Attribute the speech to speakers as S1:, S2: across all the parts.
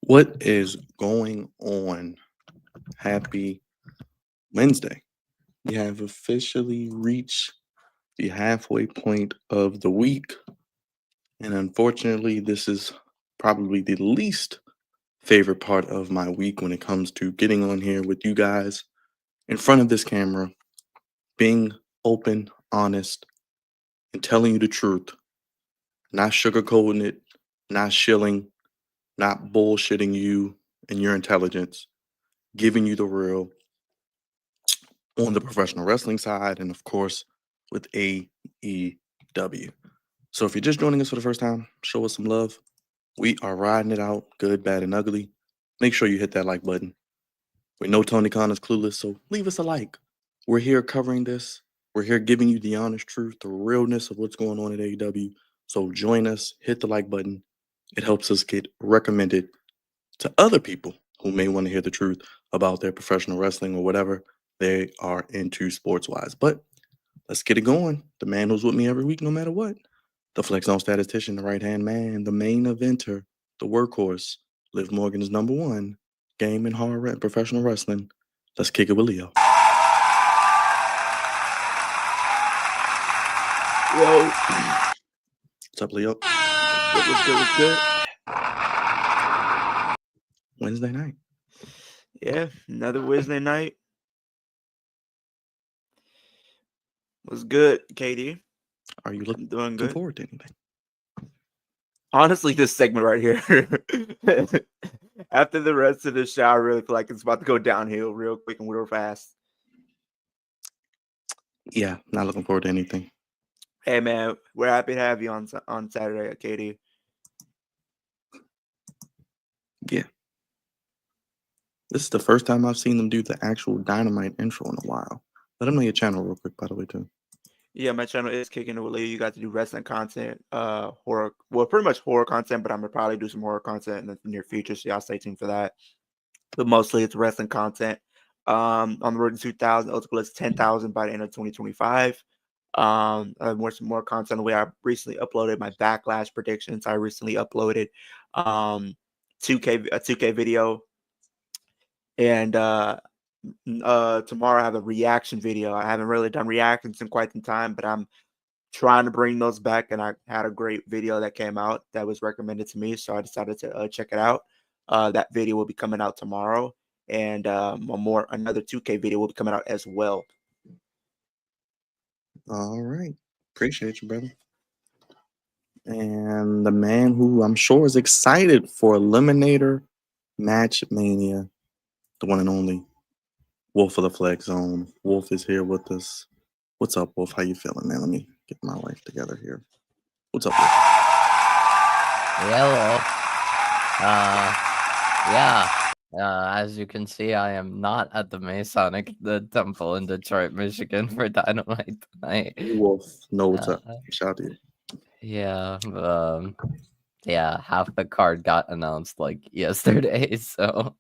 S1: What is going on? Happy Wednesday. We have officially reached the halfway point of the week. And unfortunately, this is probably the least favorite part of my week when it comes to getting on here with you guys in front of this camera, being open, honest, and telling you the truth, not sugarcoating it, not shilling, not bullshitting you and your intelligence, giving you the real on the professional wrestling side, and of course with AEW. So if you're just joining us for the first time, show us some love. We are riding it out, good, bad, and ugly. Make sure you hit that like button. We know Tony Khan is clueless, so leave us a like. We're here covering this. We're here giving you the honest truth, the realness of what's going on at AEW. So join us, hit the like button. It helps us get recommended to other people who may want to hear the truth about their professional wrestling or whatever they are into sports wise. But let's get it going. The man who's with me every week, no matter what. The flex zone statistician, the right hand man, the main eventer, the workhorse. Liv Morgan is number one. Game and hard professional wrestling. Let's kick it with Leo.
S2: Yo,
S1: What's up, Leo?
S2: what's good? What's good?
S1: Wednesday night.
S2: Yeah, another Wednesday night. Was good, KD.
S1: Are you
S2: I'm doing
S1: looking
S2: good.
S1: forward to anything?
S2: Honestly, this segment right here. After the rest of the show, I really feel like it's about to go downhill real quick and real fast.
S1: Yeah, not looking forward to anything.
S2: Hey man, we're happy to have you on Saturday, KD.
S1: Yeah. This is the first time I've seen them do the actual Dynamite intro in a while. Let them know your channel real quick, by the way, too.
S2: Yeah, my channel is Kicking It with Leo. You got to do wrestling content, horror, well, pretty much horror content, but I'm gonna probably do some horror content in the near future, so y'all stay tuned for that. But mostly it's wrestling content. On the road to 2,000, ultimately it's 10,000 by the end of 2025. Some more content on the way. I recently uploaded my backlash predictions. I recently uploaded 2K a 2K video, and tomorrow I have a reaction video. I haven't really done reactions in quite some time, but I'm trying to bring those back. And I had a great video that came out that was recommended to me, so I decided to check it out. That video will be coming out tomorrow, and another 2K video will be coming out as well.
S1: All right. Appreciate you, brother. And the man who I'm sure is excited for Eliminator Match Mania, the one and only Wolf of the Flex Zone. Wolf is here with us. What's up, Wolf? How you feeling, man? Let me get my life together here. What's up, Wolf?
S3: Hello. Yeah. As you can see, I am not at the Masonic Temple in Detroit, Michigan for Dynamite tonight.
S1: Wolf, know what's up. Shout out to you.
S3: Yeah. Yeah, half the card got announced like yesterday, so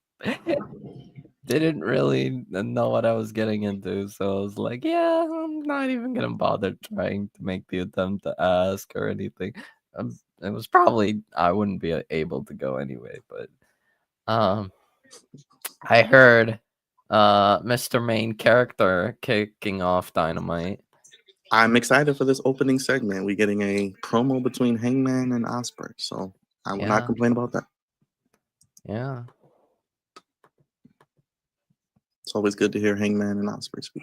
S3: didn't really know what I was getting into. So I was like, yeah, I'm not even gonna bother trying to make the attempt to ask or anything. It was probably I wouldn't be able to go anyway, but I heard Mr. Main Character kicking off Dynamite.
S1: I'm excited for this opening segment. We're getting a promo between Hangman and Ospreay, so I will not complain about that.
S3: Yeah.
S1: It's always good to hear Hangman and Ospreay speak.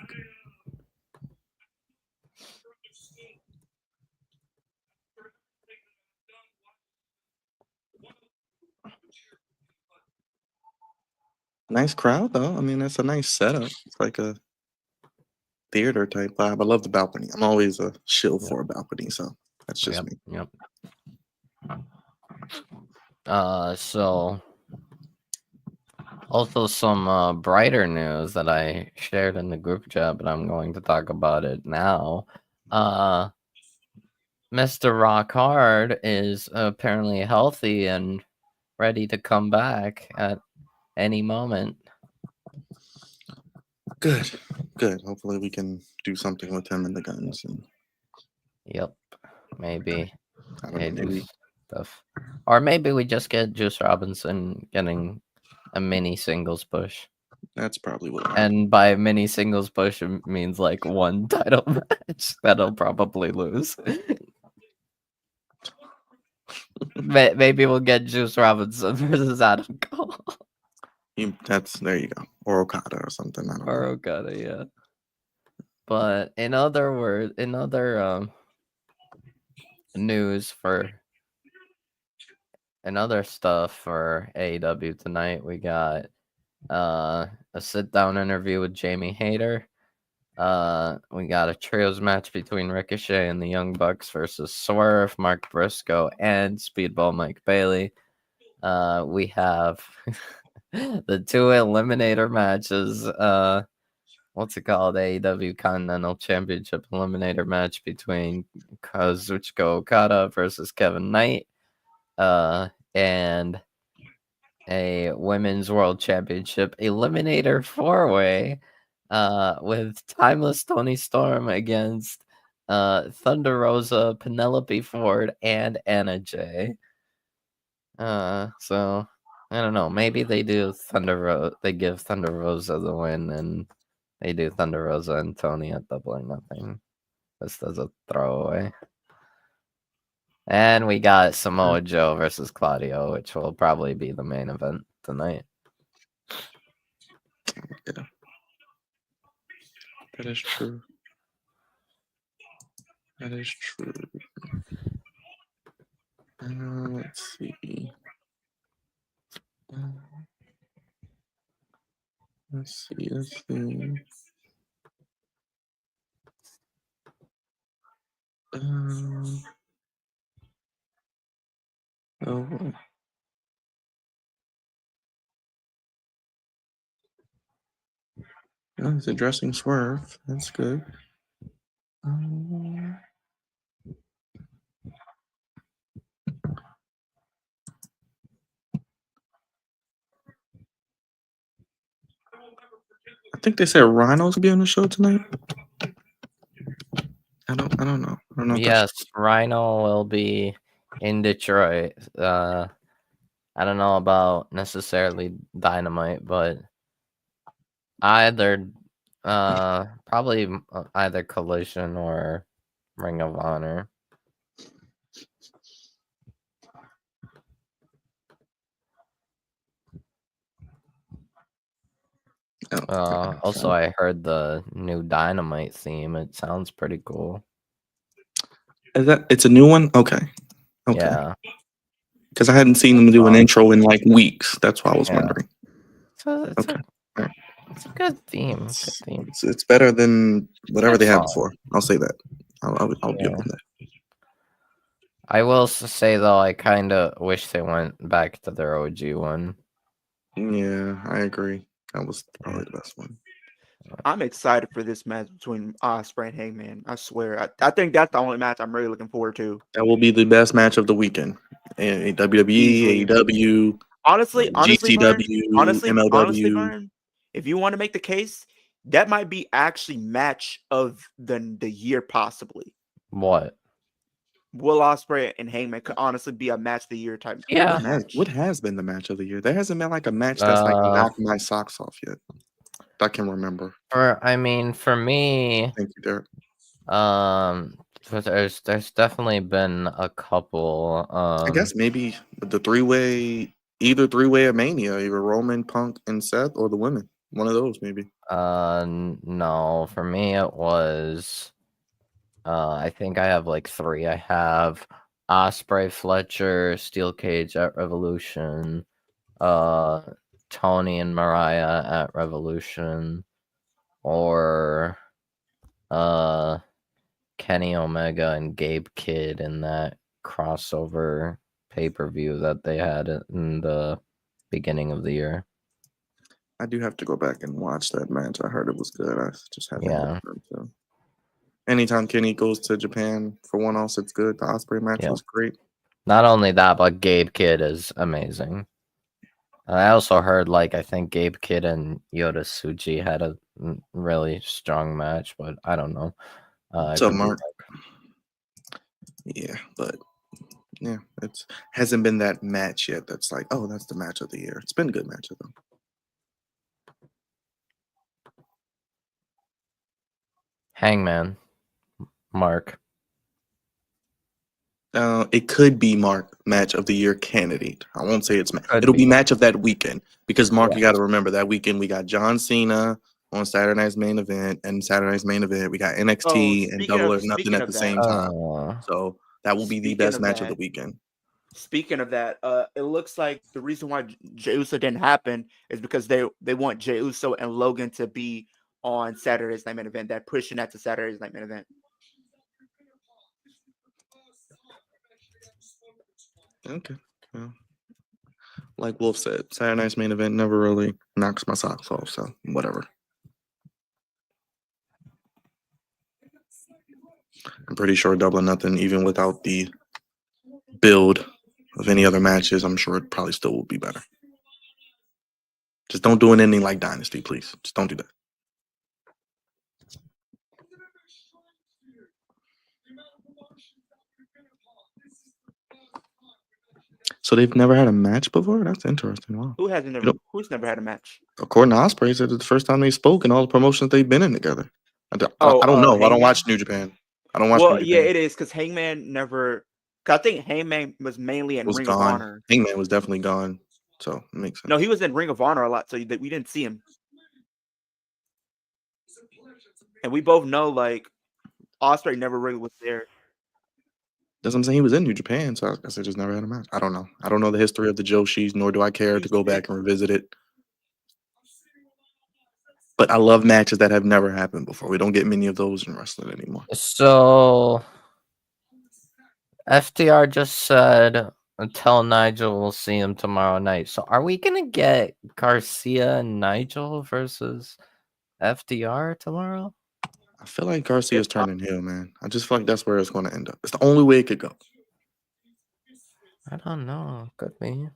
S1: Nice crowd, though. I mean, that's a nice setup. It's like a theater type vibe. I love the balcony. I'm always a shill for a balcony, so that's just me.
S3: Yep. So also some brighter news that I shared in the group chat, but I'm going to talk about it now. Mr. Rock Hard is apparently healthy and ready to come back at any moment.
S1: Good. Hopefully we can do something with him and the guns. And
S3: Yep. Maybe.
S1: I don't know, maybe
S3: stuff. Or maybe we just get Juice Robinson getting a mini singles push.
S1: That's probably what happened.
S3: And by mini singles push, it means like one title match that he'll probably lose. Maybe we'll get Juice Robinson versus Adam Cole.
S1: There you go. Or Okada or something. I don't
S3: Or
S1: know.
S3: Okada, yeah. But in other news and other stuff for AEW tonight, we got a sit-down interview with Jamie Hayter. We got a trios match between Ricochet and the Young Bucks versus Swerve, Mark Briscoe, and Speedball Mike Bailey. We have the 2 eliminator matches. What's it called? AEW Continental Championship eliminator match between Kazuchika Okada versus Kevin Knight. And a Women's World Championship eliminator 4-way with Timeless Toni Storm against Thunder Rosa, Penelope Ford, and Anna Jay. So I don't know. Maybe they do they give Thunder Rosa the win, and they do Thunder Rosa and Tony at Double or Nothing. Just as a throwaway. And we got Samoa Joe versus Claudio, which will probably be the main event tonight.
S1: Yeah. That is true. That is true. Let's see. Let's see. Oh. Oh, he's addressing Swerve. That's good. I think they said Rhino's gonna be on the show tonight. I don't know. I don't know.
S3: Yes, Rhino will be in Detroit. I don't know about necessarily Dynamite, but either probably either Collision or Ring of Honor. Also, I heard the new Dynamite theme. It sounds pretty cool.
S1: It's a new one? Okay.
S3: Yeah.
S1: Because I hadn't seen them do an intro in like weeks. That's why I was wondering.
S3: So it's a good theme.
S1: It's better than whatever they had before. I'll say that. I'll give them that.
S3: I will say though, I kind of wish they went back to their OG one.
S1: Yeah, I agree. That was probably the best one.
S2: I'm excited for this match between Ospreay and Hangman. I swear. I think that's the only match I'm really looking forward to.
S1: That will be the best match of the weekend. WWE,
S2: Easily.
S1: AEW,
S2: honestly,
S1: GCW,
S2: honestly,
S1: MLW.
S2: Byron, if you want to make the case, that might be actually match of the year, possibly.
S3: What?
S2: Will Ospreay and Hangman could honestly be a match of the year type.
S3: Yeah.
S1: What has been the match of the year? There hasn't been like a match that's like knocked my socks off yet. I can remember.
S3: For me,
S1: thank you, Derek.
S3: There's definitely been a couple.
S1: I guess maybe the either three-way of Mania, either Roman, Punk, and Seth, or the women. One of those, maybe.
S3: No, for me it was. I think I have like 3. I have Ospreay, Fletcher, Steel Cage at Revolution, Tony and Mariah at Revolution, or Kenny Omega and Gabe Kidd in that crossover pay-per-view that they had in the beginning of the year.
S1: I do have to go back and watch that match. I heard it was good. I just haven't had time to. Anytime Kenny goes to Japan for one-offs, it's good. The Ospreay match was great.
S3: Not only that, but Gabe Kidd is amazing. I also heard, I think Gabe Kidd and Yota Tsuji had a really strong match, but I don't know.
S1: What's up, Mark? Yeah, but Yeah, it's hasn't been that match yet. That's like, oh, that's the match of the year. It's been good matches though.
S3: Hangman, Mark.
S1: It could be Mark match of the year candidate. I won't say it's
S3: Could
S1: it'll be
S3: be.
S1: match of that weekend because Mark,
S3: Yeah.
S1: you got to remember that weekend we got John Cena on Saturday night's main event, and Saturday night's main event we got NXT and Double or Nothing at the same time. So that will be the best match of the weekend.
S2: Speaking of that, it looks like the reason why Jey Uso didn't happen is because they want Jey Uso and Logan to be on Saturday's night main event. They're pushing that to Saturday's night main event.
S1: Okay. Well, like Wolf said, Saturday night's main event never really knocks my socks off. So whatever. I'm pretty sure Double or Nothing, even without the build of any other matches, I'm sure it probably still will be better. Just don't do an ending like Dynasty, please. Just don't do that. So they've never had a match before? That's interesting. Wow.
S2: Who's never had a match?
S1: According to Osprey, said it's the first time they spoke in all the promotions they've been in together. I don't know.
S2: Hangman?
S1: I don't watch New Japan. I don't watch New Japan.
S2: Yeah, it is because Hangman never. Cause I think Hangman was mainly in Ring of Honor.
S1: Hangman was definitely gone, so it makes sense.
S2: No, he was in Ring of Honor a lot, so we didn't see him. And we both know, like, Osprey never really was there.
S1: That's what I'm saying. He was in New Japan, so I guess they just never had a match. I don't know. I don't know the history of the Joshis, nor do I care to go back and revisit it. But I love matches that have never happened before. We don't get many of those in wrestling anymore.
S3: So FTR just said tell Nigel we'll see him tomorrow night. So are we gonna get Garcia and Nigel versus FTR tomorrow?
S1: I feel like Garcia's turning heel, man. I just feel like that's where it's going to end up. It's the only way it could go.
S3: I don't know. Could be.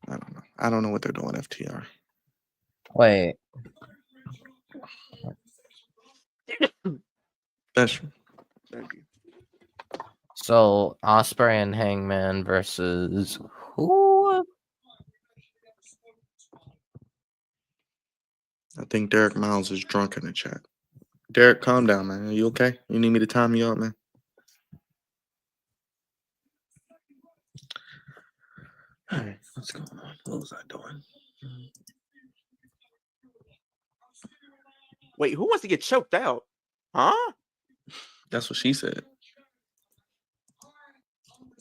S1: I don't know. I don't know what they're doing, FTR.
S3: Wait.
S1: That's true.
S2: Thank you.
S3: So Osprey and Hangman versus who?
S1: I think Derek Miles is drunk in the chat. Derek, calm down, man. Are you okay? You need me to time you up, man? All right, what's going on? What was I doing?
S2: Wait, who wants to get choked out? Huh?
S1: That's what she said.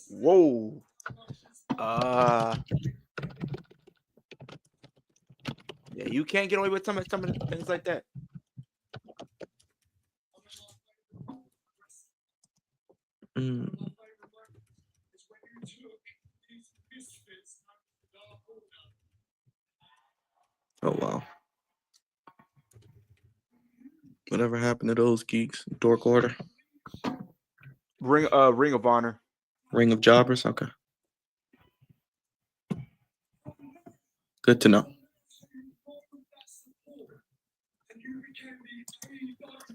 S2: Whoa. Yeah, you can't get away with some of the things like that.
S1: Oh wow. Whatever happened to those geeks? Dork Order?
S2: Ring of Honor.
S1: Ring of Jobbers? Okay. Good to know.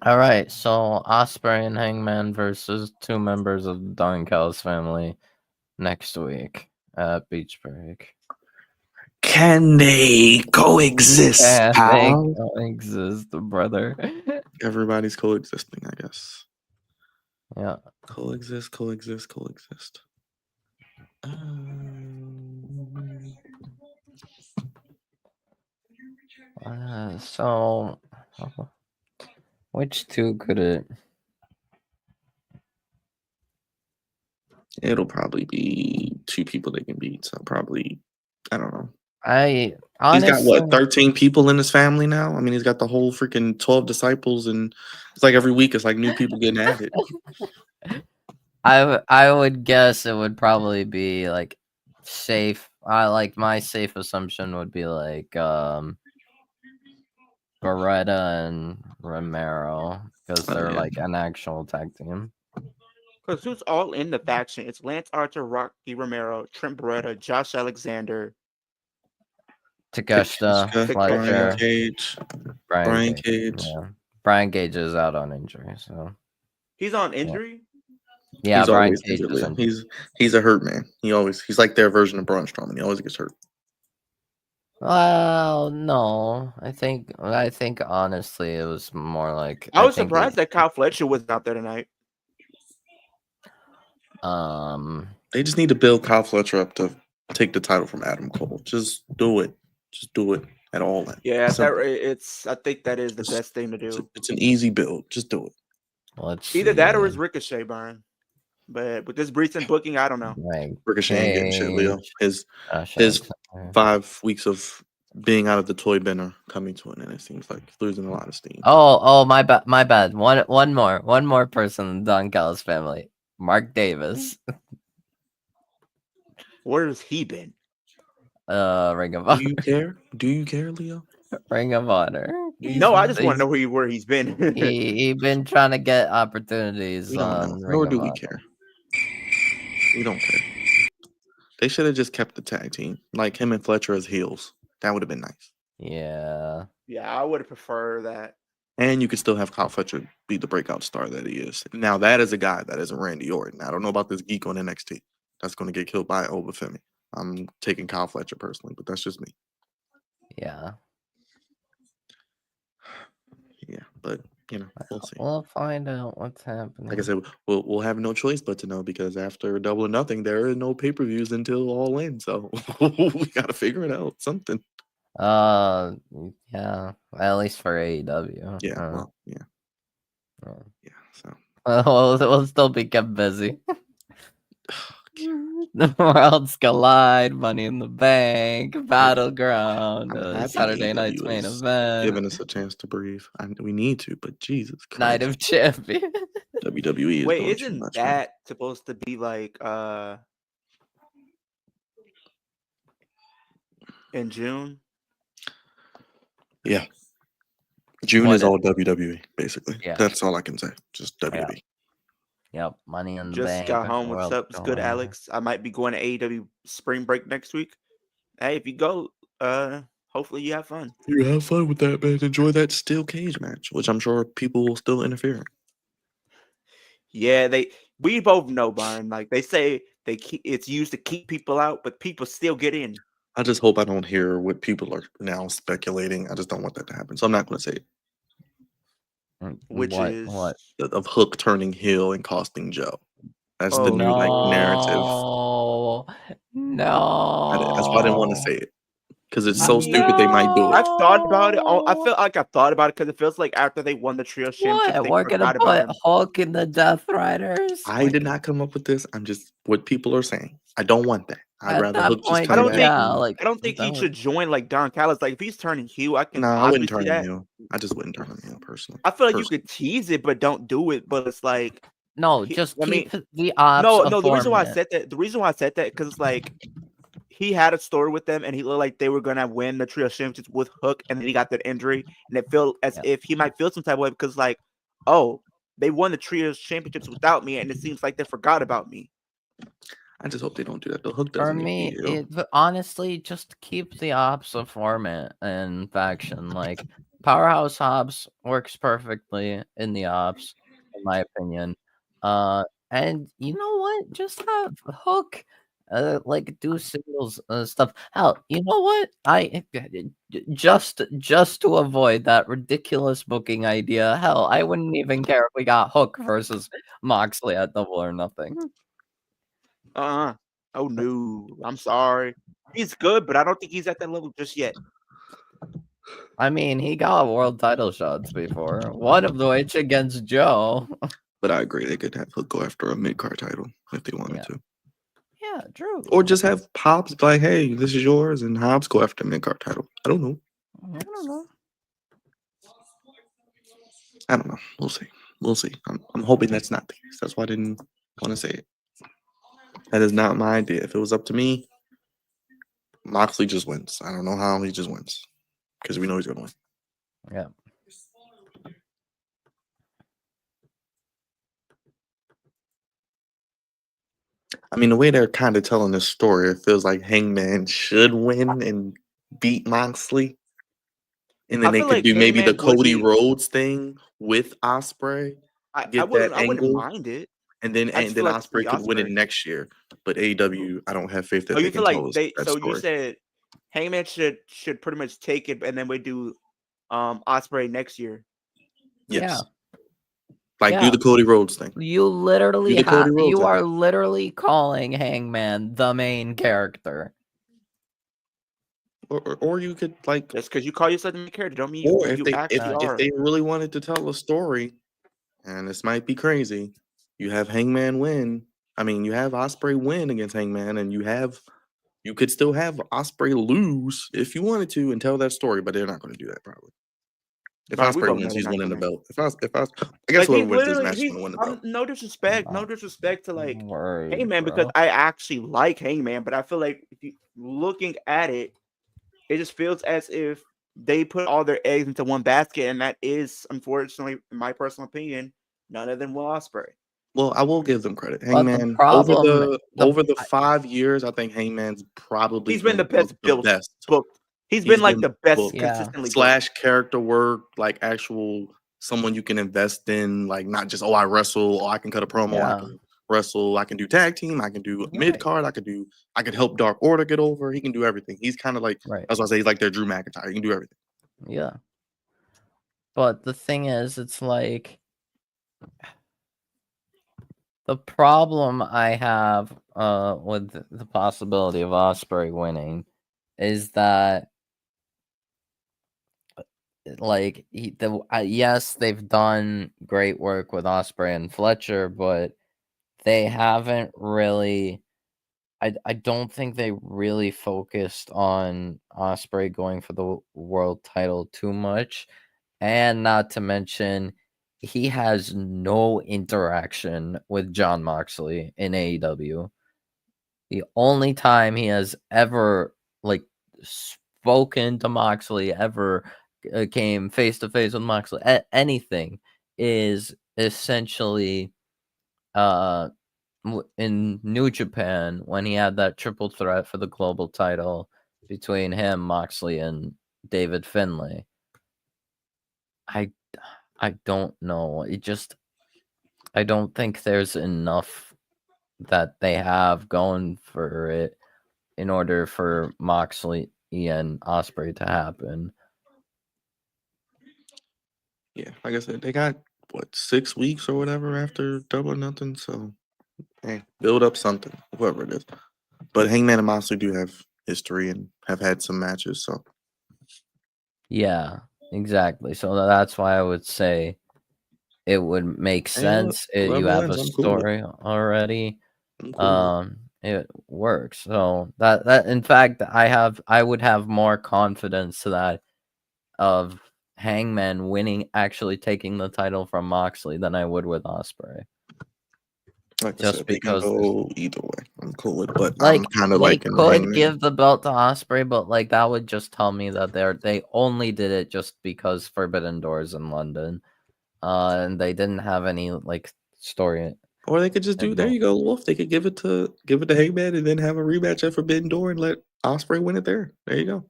S3: All right, so Osprey and Hangman versus two members of the Don Callis family next week at Beach Break.
S1: Can they coexist?
S3: They coexist, brother.
S1: Everybody's coexisting, I guess.
S3: Yeah.
S1: Coexist.
S3: So, which two could it?
S1: It'll probably be two people they can beat. So probably, I don't know.
S3: Honestly,
S1: He's got what, 13 people in his family now? I mean, he's got the whole freaking 12 disciples, and it's like every week it's like new people getting added.
S3: I would guess it would probably be like safe. My safe assumption would be like Beretta and Romero, because they're like an actual tag team.
S2: Because who's all in the faction? It's Lance Archer, Rocky Romero, Trent Beretta, Josh Alexander,
S3: Takeshita, Fletcher,
S1: Brian Cage.
S3: Yeah. Brian Cage is out on injury, so
S2: he's on injury.
S3: Yeah,
S1: He's
S3: Brian
S1: always
S3: Cage
S1: injured,
S3: is
S1: Leo.
S3: injured.
S1: He's a hurt man. He's like their version of Braun Strowman. He always gets hurt.
S3: Well, no, I think honestly it was more like
S2: I was
S3: think
S2: surprised that Kyle Fletcher wasn't out there tonight.
S1: They just need to build Kyle Fletcher up to take the title from Adam Cole. Just do it. Just do it at all.
S2: Yeah,
S1: Simple.
S2: I think that is the best thing to do.
S1: It's an easy build. Just do it.
S3: let's
S2: Either that or
S3: see.
S2: is Ricochet, Byron. But with this recent booking, I don't know.
S3: Like
S1: Ricochet ain't getting shit, Leo. His
S3: Cage.
S1: 5 weeks of being out of the toy bin are coming to an end. It seems like he's losing a lot of steam.
S3: Oh, my bad. One more person in Don Callis family. Mark Davis.
S2: Where has he been?
S3: Ring of Honor.
S1: Do you care? Do you care, Leo?
S3: Ring of Honor.
S2: No, I just want to know where he's been.
S3: He been trying to get opportunities
S1: We don't
S3: on
S1: know.
S3: Ring
S1: Nor
S3: of
S1: do we
S3: Honor.
S1: care. We don't care. They should have just kept the tag team, like him and Fletcher as heels. That would have been nice.
S3: Yeah.
S2: Yeah, I would have preferred that.
S1: And you could still have Kyle Fletcher be the breakout star that he is. Now, that is a guy that isn't Randy Orton. I don't know about this geek on NXT. That's going to get killed by Obafemi. I'm taking Kyle Fletcher personally, but that's just me.
S3: Yeah.
S1: Yeah, but, we'll see.
S3: We'll find out what's happening.
S1: Like I said, we'll have no choice but to know, because after Double or Nothing, there are no pay-per-views until All In. So we got to figure it out. Something.
S3: Yeah. At least for AEW.
S1: Yeah, yeah.
S3: Oh.
S1: Yeah, so.
S3: We'll still be kept busy. The Worlds Collide, Money in the Bank, Battleground, Saturday night's main event.
S1: Giving us a chance to breathe. We need to, but Jesus Christ.
S3: Night of Champions.
S1: WWE is
S2: Wait,
S1: doing too
S2: isn't
S1: much,
S2: that supposed to be like in June?
S1: Yeah. June is all WWE, basically.
S3: Yeah.
S1: That's all I can say. Just WWE.
S3: Yep, Money in the
S2: Just
S3: Bank.
S2: got home. What's up? It's good, Alex. I might be going to AEW spring break next week. Hey, if you go, hopefully you have fun.
S1: You have fun with that, man. Enjoy that steel cage match, which I'm sure people will still interfere in.
S2: Yeah, we both know, Byron. Like they say, it's used to keep people out, but people still get in.
S1: I just hope I don't hear what people are now speculating. I just don't want that to happen. So I'm not going to say it.
S2: Which is
S3: what?
S1: Of Hook turning heel and costing Joe. That's the new narrative.
S3: No.
S1: That's why I didn't want to say it. Because it's so stupid they might do it.
S2: I've thought about it. I feel like I've thought about it because it feels like after they won the trio championship, they
S3: We're gonna put Hulk in the Death Riders.
S1: I did not come up with this. I'm just what people are saying. I don't want that. I'd rather Hook just
S2: I
S1: come back.
S2: I don't think he should join like Don Callis. Like if he's turning heel, I can.
S1: I wouldn't turn him heel. I just wouldn't turn him heel personally.
S2: I feel like you could tease it, but don't do it. But it's like
S3: just keep the ops.
S2: No. The reason why I said that, because it's like he had a story with them, and he looked like they were gonna win the trio championships with Hook, and then he got that injury, and it felt as if he might feel some type of way because like, oh, they won the trio championships without me, and it seems like they forgot about me.
S1: I just hope they don't do that. The Hook doesn't.
S3: For me, honestly, just keep the ops of format and faction. Like Powerhouse Hobbs works perfectly in the ops, in my opinion. And you know what? Just have Hook, do singles stuff. Hell, you know what? I just to avoid that ridiculous booking idea. Hell, I wouldn't even care if we got Hook versus Moxley at Double or Nothing.
S2: Oh no, I'm sorry. He's good, but I don't think he's at that level just yet.
S3: I mean, he got world title shots before, one of which against Joe.
S1: But I agree, they could have Hook go after a mid-card title if they wanted to.
S3: Yeah, true.
S1: Or just have Hobbs be like, hey, this is yours, and Hobbs go after a mid-card title. I don't know. We'll see. We'll see. I'm hoping that's not the case. That's why I didn't want to say it. That is not my idea. If it was up to me, Moxley just wins. I don't know how he just wins. Because we know he's going to win.
S3: Yeah.
S1: I mean, the way they're kind of telling this story, it feels like Hangman should win and beat Moxley. And then they could do maybe the Cody Rhodes thing with Ospreay.
S2: I wouldn't mind it.
S1: And then
S2: I just feel like
S1: Osprey
S2: it's
S1: could win it
S2: Ospreay.
S1: next year. But AEW, I don't have faith that
S2: Oh,
S1: they
S2: you feel
S1: can tell
S2: like
S1: us
S2: they?
S1: that
S2: So you
S1: story.
S2: said Hangman should pretty much take it, and then we do Osprey next year.
S1: Yes.
S3: Yeah.
S1: Like
S3: Yeah.
S1: do the Cody Rhodes thing.
S3: You literally
S1: Do the Cody Rhodes
S3: you
S1: thing.
S3: are literally calling Hangman the main character.
S1: Or you could like,
S2: Just because you call yourself the main character, don't mean
S1: or
S2: you actually
S1: if
S2: are.
S1: they really wanted to tell a story, and this might be crazy, you have Hangman win. I mean, you have Osprey win against Hangman, and you could still have Osprey lose if you wanted to and tell that story, but they're not going to do that probably. If
S2: Nah, we
S1: Osprey
S2: both know
S1: wins,
S2: they're
S1: he's
S2: not
S1: winning the
S2: gonna.
S1: belt. I guess
S2: Like
S1: whoever
S2: he's
S1: wins this
S2: literally
S1: match is going to win the belt.
S2: no disrespect to like
S3: Word,
S2: Hangman
S3: bro.
S2: because I actually like Hangman, but I feel like if you looking at it, it just feels as if they put all their eggs into one basket, and that is unfortunately, in my personal opinion, none other than Will Ospreay.
S1: Well, I will give them credit.
S3: But the
S1: Hangman
S3: problem,
S1: over the 5 years, I think Hangman's probably
S2: He's been the
S1: booked
S2: best
S1: the
S2: built
S1: best.
S2: booked. He's
S1: He's
S2: been like
S1: been
S2: the best
S1: booked.
S3: Yeah.
S2: consistently booked.
S1: Slash character work, like actual someone you can invest in, like not just I wrestle, I can cut a promo, I
S3: Yeah.
S1: can wrestle, I can do tag team, I can do
S3: Right.
S1: mid card, I could help Dark Order get over. He can do everything. He's kind of like
S3: Right.
S1: that's why I say he's like their Drew McIntyre. He can do everything.
S3: Yeah. But the thing is, it's like the problem I have with the possibility of Osprey winning is that like yes, they've done great work with Osprey and Fletcher, but they haven't really. I don't think they really focused on Osprey going for the world title too much, and not to mention he has no interaction with Jon Moxley in AEW. The only time he has ever like spoken to Moxley, ever came face to face with Moxley, anything, is essentially in New Japan when he had that triple threat for the global title between him, Moxley, and David Finlay. I don't know. I don't think there's enough that they have going for it in order for Moxley and Osprey to happen.
S1: Yeah, like I said, they got 6 weeks or whatever after Double or Nothing. So, hey, build up something, whoever it is. But Hangman and Moxley do have history and have had some matches. So,
S3: yeah, exactly. So that's why I would say it would make sense if you have a story already. It works. So that in fact I would have more confidence to that of Hangman winning, actually taking the title from Moxley, than I would with Osprey.
S1: Like
S3: Just
S1: I said,
S3: because
S1: they can go either way. I'm cool with it, but
S3: like
S1: I'm kind of
S3: they
S1: like
S3: could give the belt to Osprey, but like that would just tell me that they only did it just because Forbidden Doors in London, and they didn't have any like story.
S1: Or they could just do. There you go, Wolf. They could give it to Hangman and then have a rematch at Forbidden Door and let Osprey win it there. There you go.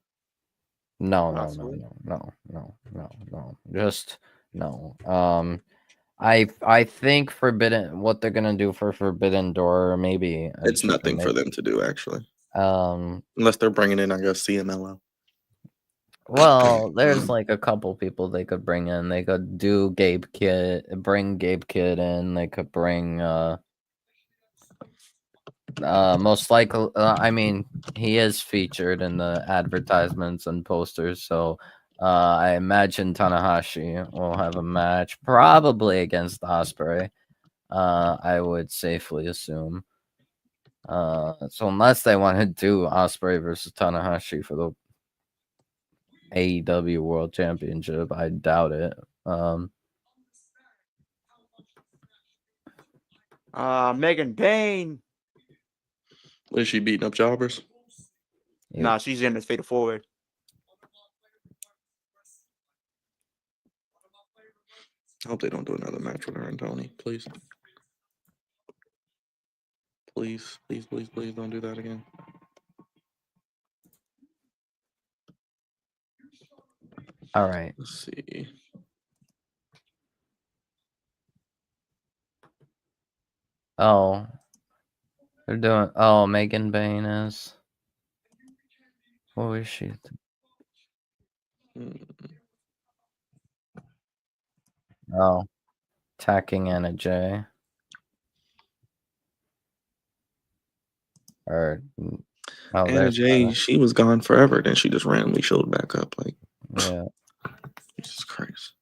S3: No. Just no. I think what they're gonna do for Forbidden Door, maybe
S1: It's nothing for them to do actually. Unless they're bringing in, I guess, CMLL.
S3: Well, there's like a couple people they could bring in. They could do bring Gabe Kidd in. They could bring most likely. I mean, he is featured in the advertisements and posters, so I imagine Tanahashi will have a match, probably against Osprey. I would safely assume. So unless they want to do Osprey versus Tanahashi for the AEW World Championship, I doubt it.
S2: Megan Payne.
S1: What is she beating up jobbers?
S3: Yep.
S2: Nah, she's in this fatal forward.
S1: I hope they don't do another match with her and Tony, please. Please don't do that again.
S3: All right.
S1: Let's see.
S3: Oh, they're doing. Oh, Megan Bain is. Who is she?
S1: Mm,
S3: Oh, attacking Anna J. Or oh,
S1: Anna
S3: there's
S1: J, she was gone forever. Then she just randomly showed back up. Like,
S3: yeah.
S1: Jesus Christ.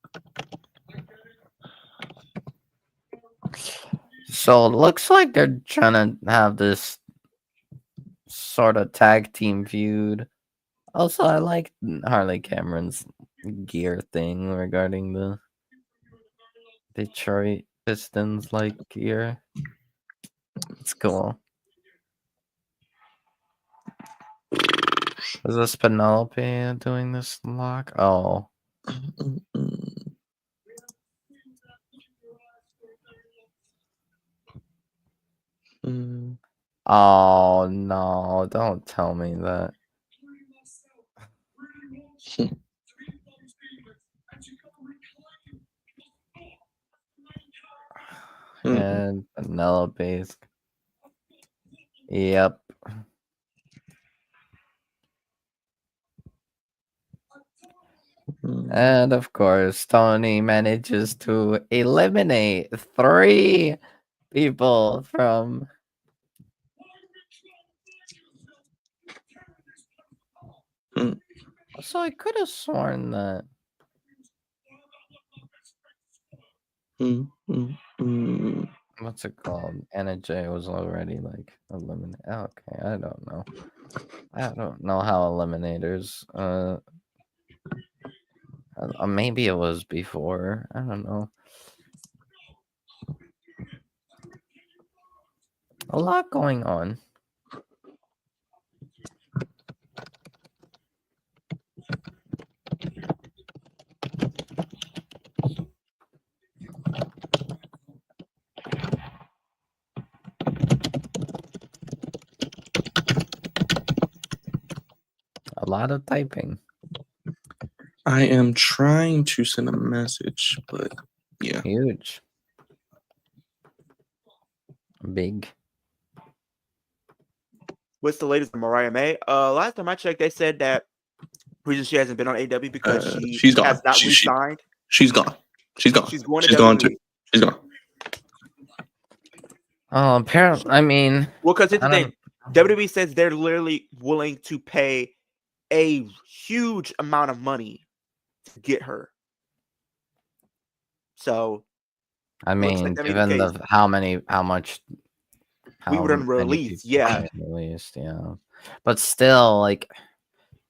S3: So it looks like they're trying to have this sort of tag team feud. Also, I like Harley Cameron's gear thing regarding the Detroit Pistons like gear. It's cool. Is this Penelope doing this lock? Oh.
S1: Mm.
S3: Oh no, don't tell me that. And Penelope's. Yep. And of course, Tony manages to eliminate 3 people from. So I could have sworn that. What's it called? Anna J was already like eliminated. Okay, I don't know. I don't know how eliminators. Maybe it was before. I don't know. A lot going on. A lot of typing.
S1: I am trying to send a message, but yeah.
S3: Huge. Big.
S2: What's the latest on Mariah May? Last time I checked, they said that reason she hasn't been on AEW because
S1: she's gone.
S2: has not
S1: She-
S2: re-signed.
S1: She's gone. She's gone.
S2: She's going to
S1: She's gone
S2: WWE.
S1: too. She's gone.
S3: Oh, apparently, I mean,
S2: Well, because it's the thing, WWE says they're literally willing to pay a huge amount of money to get her. So,
S3: I
S2: looks like
S3: mean,
S2: that may be
S3: given
S2: the case.
S3: how much
S2: We wouldn't
S3: many
S2: release,
S3: people
S2: yeah.
S3: they released, yeah. But still, like,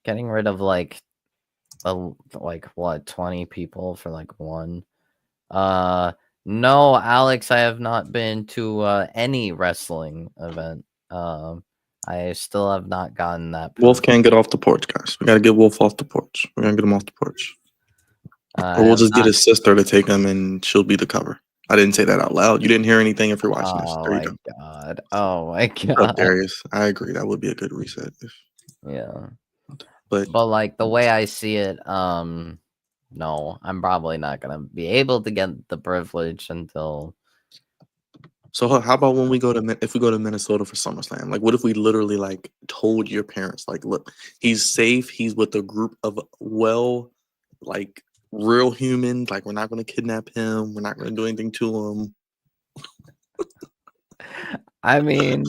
S3: getting rid of like what 20 people for like one. No, Alex, I have not been to any wrestling event. I still have not gotten that.
S1: Wolf can't get off the porch, guys. We gotta get Wolf off the porch. We're gonna get him off the porch. Or we'll just get his sister to take him and she'll be the cover. I didn't say that out loud. You didn't hear anything if you're watching this. There you go.
S3: God. Oh my
S1: What's
S3: god.
S1: up, Darius? I agree. That would be a good reset.
S3: Yeah.
S1: But
S3: like the way I see it, no, I'm probably not gonna be able to get the privilege until.
S1: so how about when we go to if we go to Minnesota for SummerSlam? Like, what if we literally like told your parents, like, look, he's safe. He's with a group of like real humans. Like, we're not going to kidnap him. We're not going to do anything to him.
S3: I mean,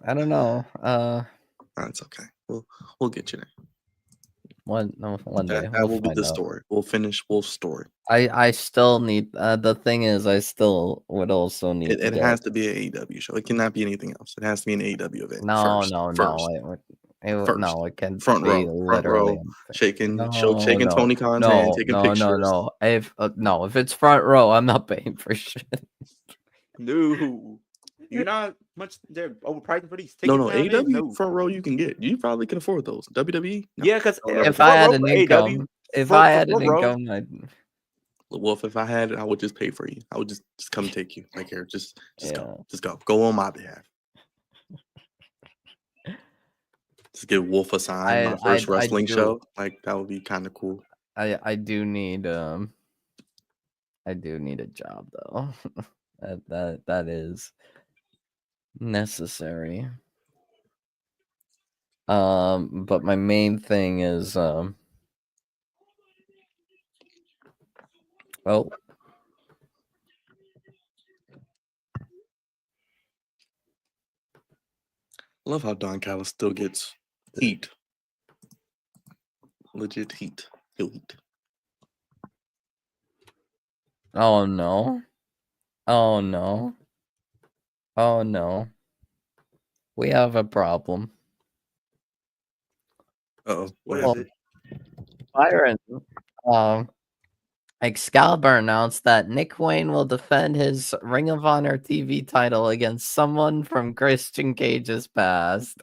S3: I don't know.
S1: That's okay. We'll get you there.
S3: One day
S1: That will be the story. We'll finish Wolf's story.
S3: I still need. The thing is, I still would also need.
S1: It has to be an AEW show. It cannot be anything else. It has to be an AEW event.
S3: No. It can
S1: front
S3: be
S1: row,
S3: literally
S1: shaking Tony Khan's hand, taking pictures.
S3: If it's front row, I'm not paying for shit.
S2: No, you're not much. They're overpriced for these tickets.
S1: No, AEW front row you can get. You probably can afford those. WWE. No.
S2: Yeah, because
S3: if I had an income,
S1: Wolf, if I had it, I would just pay for you. I would just come take you. Like, here, just go on my behalf. Just give Wolf a sign. My first wrestling show, like that would be kind of cool.
S3: I do need a job though. that is necessary. But my main thing is well,
S1: I love how Don Callis still gets heat. Legit heat. He'll heat.
S3: oh no. Oh no. Oh no. We have a problem.
S1: Uh-oh.
S2: What
S3: Well,
S2: is it?
S3: Byron, Excalibur announced that Nick Wayne will defend his Ring of Honor TV title against someone from Christian Cage's past.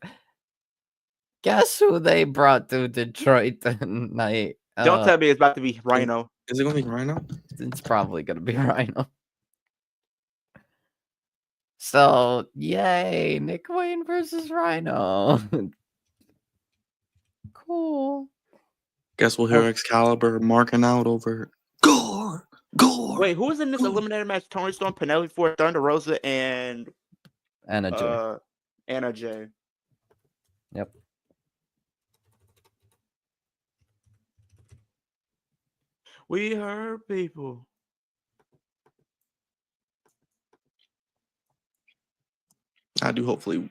S3: Guess who they brought to Detroit tonight?
S2: Don't tell me it's about to be Rhino.
S1: Is it going to be Rhino?
S3: It's probably gonna be Rhino. So, yay, Nick Wayne versus Rhino. Cool.
S1: Guess we'll hear Excalibur marking out over Gore. Gore.
S2: Wait, who was in this eliminator match? Tony Storm, Penelope Ford, Thunder Rosa, and
S3: Anna Jay.
S2: Anna Jay.
S3: Yep.
S2: We hurt people.
S1: I do. Hopefully,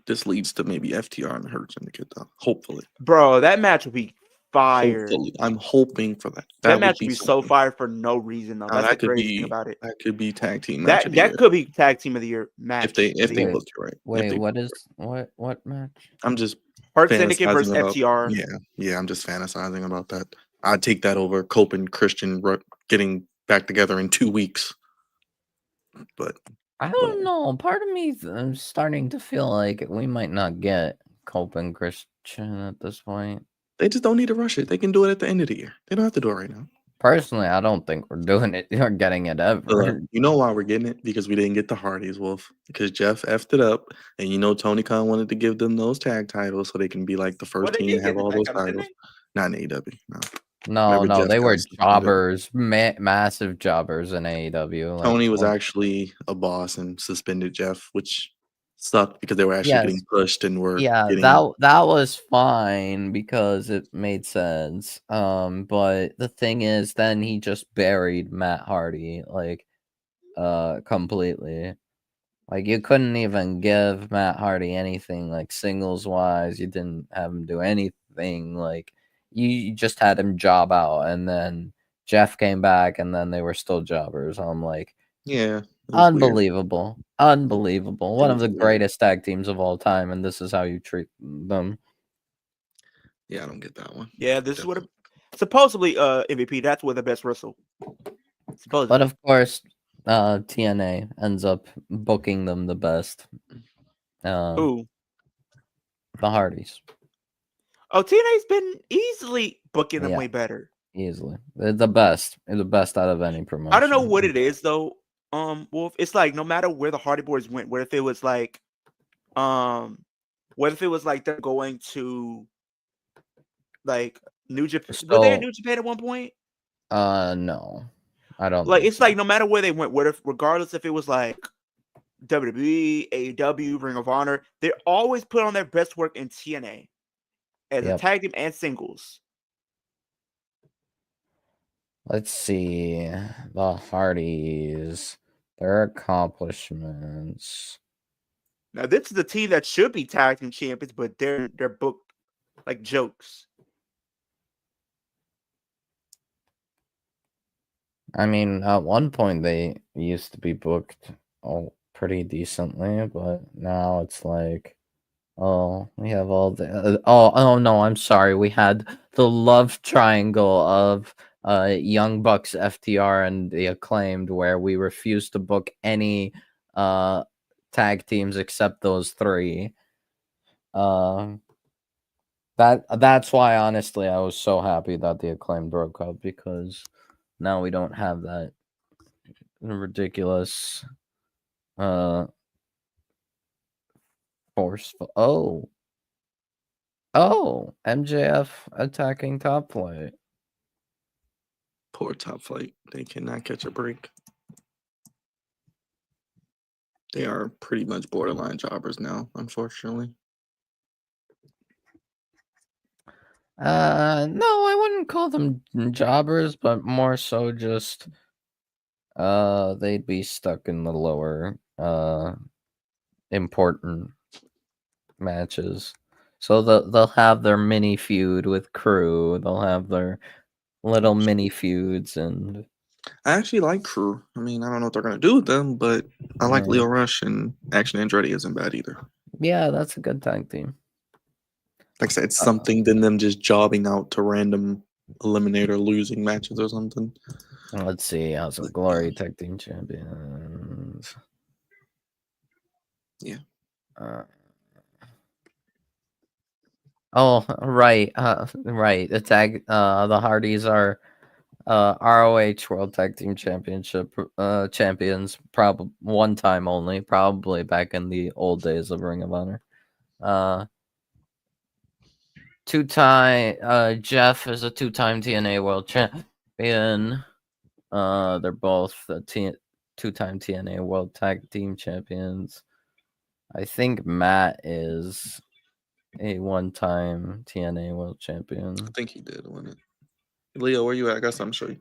S1: this leads to maybe FTR and Hurt Syndicate, though. Hopefully,
S2: bro, that match would be fire.
S1: Hopefully, I'm hoping for that.
S2: That match would be so fire for no reason though. That's the crazy thing about it.
S1: That could be tag team match.
S2: That could be tag team of the year match.
S1: If they book it right.
S3: Wait, what match?
S1: I'm just
S2: Hurt Syndicate versus FTR.
S1: Yeah. I'm just fantasizing about that. I'd take that over Cope and Christian getting back together in 2 weeks. But
S3: I don't know. Part of me is starting to feel like we might not get Cope and Christian at this point.
S1: They just don't need to rush it. They can do it at the end of the year. They don't have to do it right now.
S3: Personally, I don't think we're doing it or getting it ever.
S1: You know why we're getting it? Because we didn't get the Hardys, Wolf. Because Jeff effed it up, and you know Tony Khan wanted to give them those tag titles so they can be like the first team to have all those titles. Not in AEW, no.
S3: No, they were jobbers, massive jobbers in AEW. Like,
S1: Tony was actually a boss and suspended Jeff, which sucked because they were actually getting pushed and were
S3: that was fine because it made sense. But the thing is, then he just buried Matt Hardy completely. Like, you couldn't even give Matt Hardy anything like singles wise. You didn't have him do anything. Like, you just had him job out, and then Jeff came back, and then they were still jobbers. I'm like,
S1: yeah,
S3: unbelievable. One of the greatest tag teams of all time, and this is how you treat them.
S1: Yeah, I don't get that one.
S2: Yeah, this is what supposedly MVP. That's where the best wrestle.
S3: Supposedly. But of course, TNA ends up booking them the best.
S2: Who?
S3: The Hardys.
S2: Oh, TNA's been easily booking them way better.
S3: Easily. They're the best. They're the best out of any promotion.
S2: I don't know what it is though. Wolf, it's like no matter where the Hardy Boys went, what if it was like they're going to like New Japan? Were they at New Japan at one point?
S3: No. I don't
S2: like it's like no matter where they went, regardless if it was like WWE, AEW, Ring of Honor, they always put on their best work in TNA as a tag team and singles.
S3: Let's see the Hardys, their accomplishments.
S2: Now this is the team that should be tag team champions, but they're booked like jokes.
S3: I mean, at one point they used to be booked pretty decently, but now it's like, oh, we have all the oh no, I'm sorry, we had the love triangle of Young Bucks, FTR, and the Acclaimed, where we refused to book any tag teams except those three. That's why, honestly, I was so happy that the Acclaimed broke up, because now we don't have that ridiculous forceful. Oh, MJF attacking Top Flight.
S1: Poor Top Flight. They cannot catch a break. They are pretty much borderline jobbers now, unfortunately.
S3: No, I wouldn't call them jobbers, but more so just they'd be stuck in the lower important matches. So they'll have their mini feud with Crew. They'll have their little mini feuds, and
S1: I actually like Crew. I mean, I don't know what they're gonna do with them, but I like
S3: Yeah.
S1: Leo Rush, and Action Andretti isn't bad either.
S3: yeah, that's a good tag team.
S1: Like I said, it's something than them just jobbing out to random eliminator losing matches or something.
S3: Let's see, House of Glory tag team champions.
S1: Yeah.
S3: Oh, right, right. The Hardys are ROH World Tag Team Championship champions, probably one time only, probably back in the old days of Ring of Honor. Two-time Jeff is a two-time TNA World Champion. They're both two-time TNA World Tag Team Champions. I think Matt is a one-time TNA World Champion.
S1: I think he did win it. Leo, where you at? I got something to show you.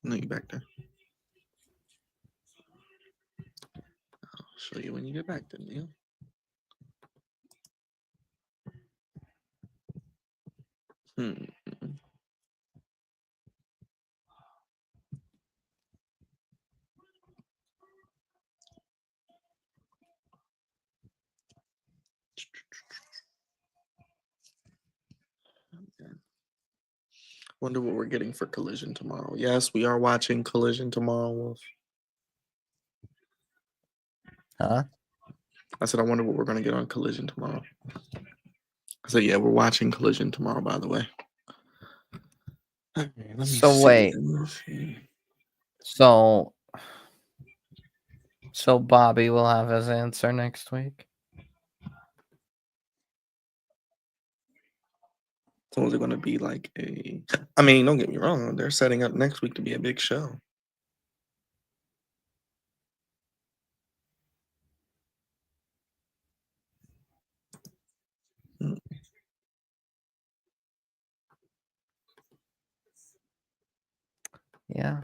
S1: No, you back there. I'll show you when you get back then, Leo. Okay. Wonder what we're getting for Collision tomorrow. Yes, we are watching Collision tomorrow, Wolf.
S3: Huh?
S1: I said I wonder what we're gonna get on Collision tomorrow. I said, yeah, we're watching Collision tomorrow, by the way. Okay, let me
S3: So
S1: see.
S3: wait.
S1: Let me see.
S3: So Bobby will have his answer next week.
S1: So is it gonna be like a? I mean, don't get me wrong. They're setting up next week to be a big show.
S3: Yeah.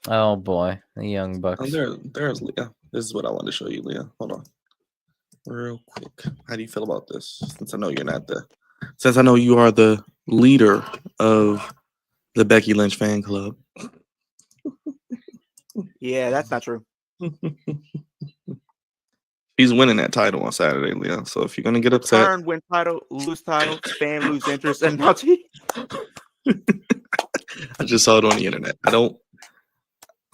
S3: Oh boy, the Young Bucks.
S1: There's Leah. This is what I wanted to show you, Leah. Hold on, real quick. How do you feel about this? Since I know you are the leader of the Becky Lynch fan club.
S2: Yeah, that's not true.
S1: He's winning that title on Saturday, Leah. So if you're gonna get upset,
S2: Turn, win title, lose title, fan lose interest, and now
S1: I just saw it on the internet.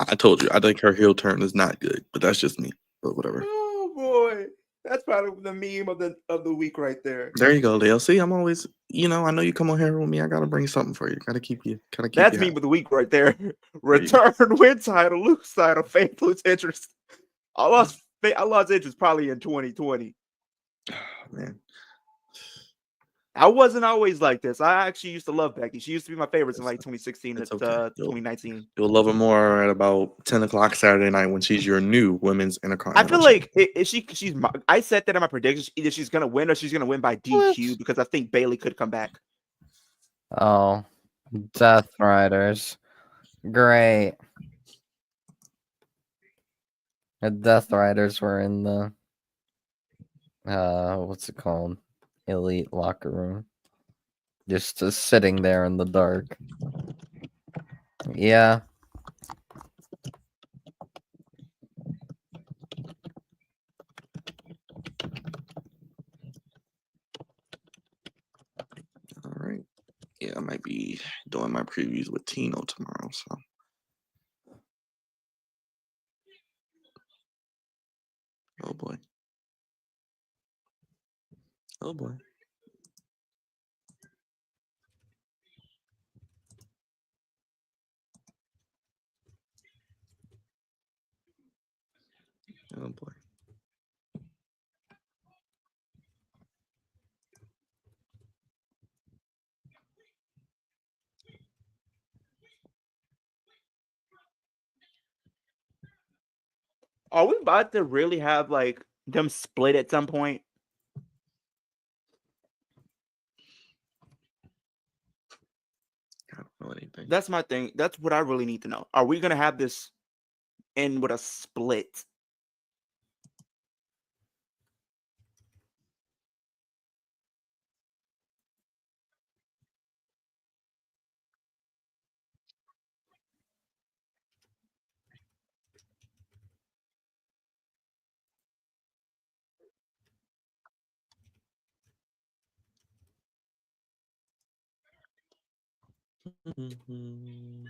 S1: I told you, I think her heel turn is not good, but that's just me. But whatever.
S2: Oh boy, that's probably the meme of the week right there.
S1: There you go, Leo. See, I'm always, I know you come on here with me. I gotta bring something for you. Gotta keep you.
S2: That's meme of the week right there. Return, win title, lose title, fan lose interest. I lost interest probably in 2020.
S1: Oh, man.
S2: I wasn't always like this. I actually used to love Becky. She used to be my favorites in like 2016 to
S1: Okay.
S2: 2019.
S1: You'll love her more at about 10 o'clock Saturday night when she's your new women's
S2: I
S1: intercontinental.
S2: feel like I said that in my predictions. Either she's gonna win or she's gonna win by DQ because I think Bailey could come back.
S3: Oh, Death Riders. Great. The Death Riders were in the what's it called? Elite locker room. Just sitting there in the dark. Yeah.
S1: All right. Yeah, I might be doing my previews with Tino tomorrow. So. Oh boy. Oh boy. Oh boy.
S2: Are we about to really have like them split at some point?
S1: I don't know anything.
S2: That's my thing. That's what I really need to know. Are we gonna have this end with a split?
S1: Mhm.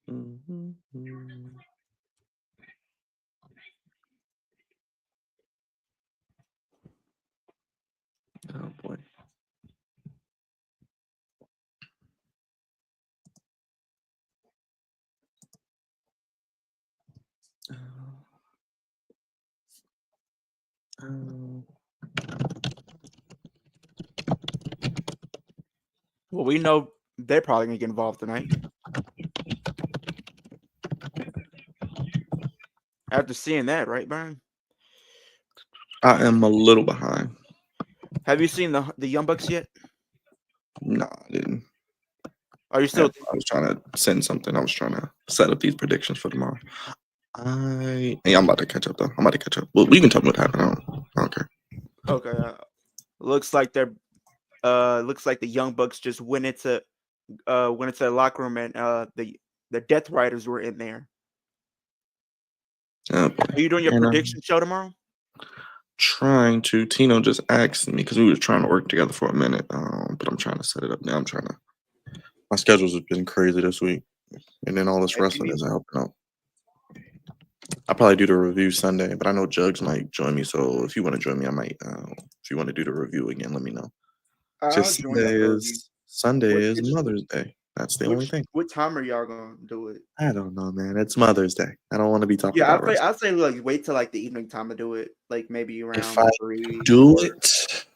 S1: Mhm. Oh boy. Um,
S2: Well, we know they're probably gonna get involved tonight. After seeing that, right, Brian?
S1: I am a little behind.
S2: Have you seen the Young Bucks yet?
S1: No, I didn't.
S2: Are you still?
S1: I was trying to send something. I was trying to set up these predictions for tomorrow. Hey, I'm about to catch up though. I'm about to catch up. Well, we can tell me what happened. I don't care.
S2: Okay. Looks like they're. Looks like the Young Bucks just went into the locker room and the Death Riders were in there.
S1: Oh, boy.
S2: Are you doing your
S1: And I'm
S2: prediction show tomorrow?
S1: trying to. Tino just asked me because we were trying to work together for a minute. But I'm trying to set it up now. My schedules have been crazy this week, and then all this
S2: If you
S1: wrestling
S2: need-
S1: isn't helping out. I'll probably do the review Sunday, but I know Jugs might join me. So if you want to join me, I might. If you want to do the review again, let me know.
S2: I'll
S1: Just
S2: join y'all for a review.
S1: Sunday
S2: Which-
S1: is Mother's Day. That's the only thing.
S2: What time are y'all gonna do it?
S1: I don't know, man. It's Mother's Day. I don't want to be talking
S2: Yeah,
S1: about wrestling.
S2: I'll say like wait till like the evening time to do it, like maybe around
S1: If I
S2: 3.
S1: do it,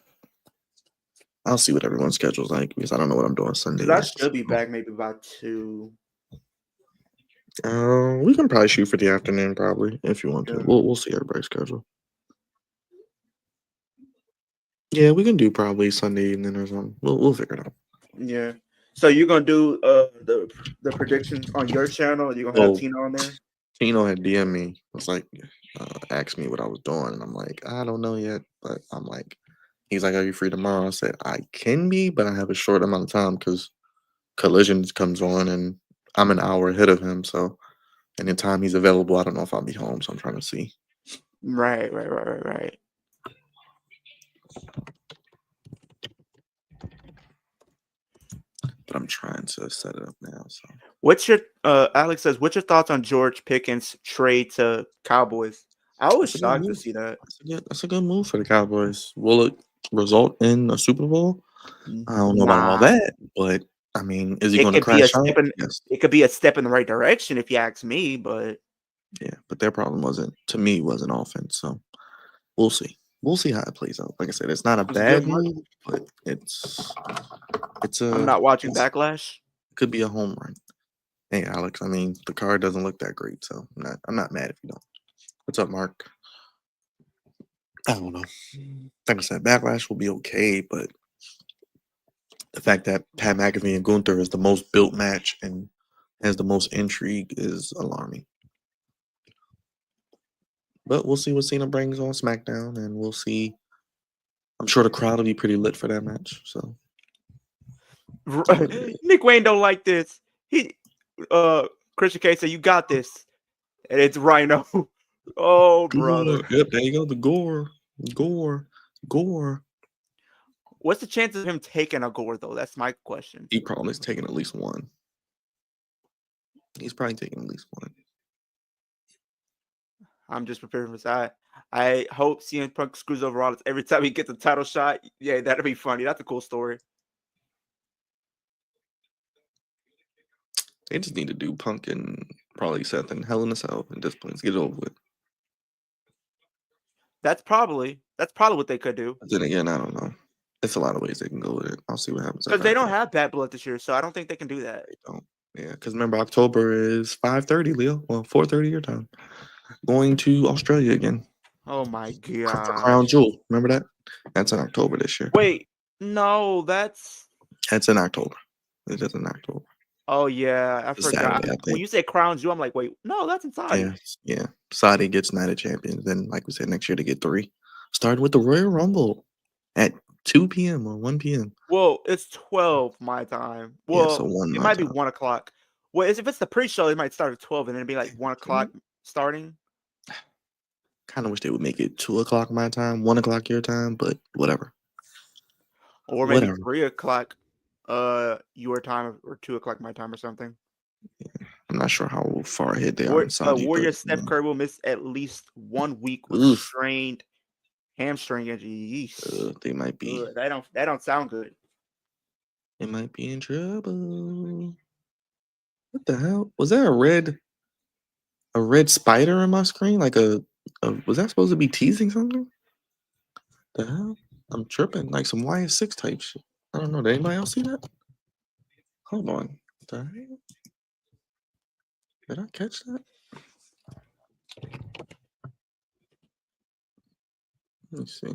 S1: I'll see what everyone's schedule's like because I don't know what I'm doing Sunday.
S2: Because I should be back maybe about 2.
S1: We can probably shoot for the afternoon, probably if you want to.
S2: Yeah.
S1: We'll see everybody's schedule. Yeah, we can do probably Sunday evening or something. We'll figure it out.
S2: Yeah. So you're gonna do the predictions on your channel, or you're gonna have
S1: Well,
S2: Tina on there?
S1: Tino had DM me. It's like, asked me what I was doing, and I'm like, I don't know yet, but I'm like, he's like, are you free tomorrow? I said I can be, but I have a short amount of time because Collisions comes on, and I'm an hour ahead of him. So, and the time he's available, I don't know if I'll be home. So I'm trying to see.
S2: Right.
S1: But I'm trying to set it up now. So
S2: What's your Alex says, what's your thoughts on George Pickens' trade to Cowboys? I was
S1: that's a good
S2: shocked to
S1: move.
S2: see that.
S1: That's a good move for the Cowboys. Will it result in a Super Bowl? I don't know about all
S2: Nah.
S1: that, but I mean, is he
S2: It
S1: going to
S2: could be a
S1: crash out?
S2: step in
S1: Yes.
S2: it could be a step in the right direction if you ask me, but
S1: Yeah, but their problem wasn't offense. So we'll see. We'll see how it plays out. Like I said, it's not a
S2: it's a good
S1: bad
S2: mark.
S1: move, but it's
S2: I'm not watching
S1: it's-
S2: Backlash.
S1: could be a home run. Hey Alex, I mean the card doesn't look that great, so I'm not mad if you don't. What's up, Mark? I don't know. Like I said, Backlash will be okay, but the fact that Pat McAfee and Gunther is the most built match and has the most intrigue is alarming. But we'll see what Cena brings on SmackDown, and we'll see. I'm sure the crowd will be pretty lit for that match. So
S2: Nick Wayne don't like this. He Christian K said, you got this. And it's Rhino. Oh, brother.
S1: Yep, there you go. The gore.
S2: What's the chance of him taking a gore, though? That's my question.
S1: He probably is taking at least one. He's probably taking at least one.
S2: I'm just preparing for that. I hope CM Punk screws over Rollins every time he gets a title shot. Yeah, that'd be funny. That's a cool story.
S1: They just need to do Punk and probably Seth and Hell in a Cell and disciplines. Get it over with.
S2: That's probably what they could do.
S1: But then again, I don't know. It's a lot of ways they can go with it. I'll see what happens.
S2: Because they don't have Bad Blood this year, so I don't think they can do that.
S1: They don't. Yeah, because remember October is 5:30, Leo. Well, 4:30 your time. Going to Australia again
S2: Oh my
S1: for Crown
S2: god.
S1: Jewel. Remember that? That's in October this year.
S2: Wait, no, that's
S1: That's in October. It is in October.
S2: oh yeah, I
S1: It's
S2: forgot.
S1: Saturday, I
S2: When
S1: think.
S2: you said Crown Jewel, I'm like, wait, no, that's in Saudi.
S1: Yeah, yeah. Saudi gets Night of Champions. Then, like we said, next year they get 3. Starting with the Royal Rumble at 2 p.m. or 1 p.m.
S2: Well, it's 12 my time.
S1: Yeah,
S2: Well,
S1: so 1
S2: it
S1: my
S2: might be
S1: time.
S2: 1 o'clock. Well, if it's the pre-show, it might start at 12 and then it'd be like 1 o'clock starting.
S1: Kind of wish they would make it 2 o'clock my time, 1 o'clock your time, but whatever.
S2: Or maybe
S1: Whatever.
S2: 3 o'clock your time or 2 o'clock my time or something.
S1: I'm not sure how far ahead they are in Saudi.
S2: Warrior
S1: but,
S2: Steph Curry will miss at least 1 week with
S1: Oof.
S2: strained hamstring injury. Yeesh.
S1: They might be.
S2: Ugh, that don't sound good.
S1: They might be in trouble. What the hell? Was there a red spider in my screen? Like was that supposed to be teasing something? The hell? I'm tripping. Like some YS6 type shit. I don't know. Did anybody else see that? Hold on. The hell? Did I catch that? Let me see.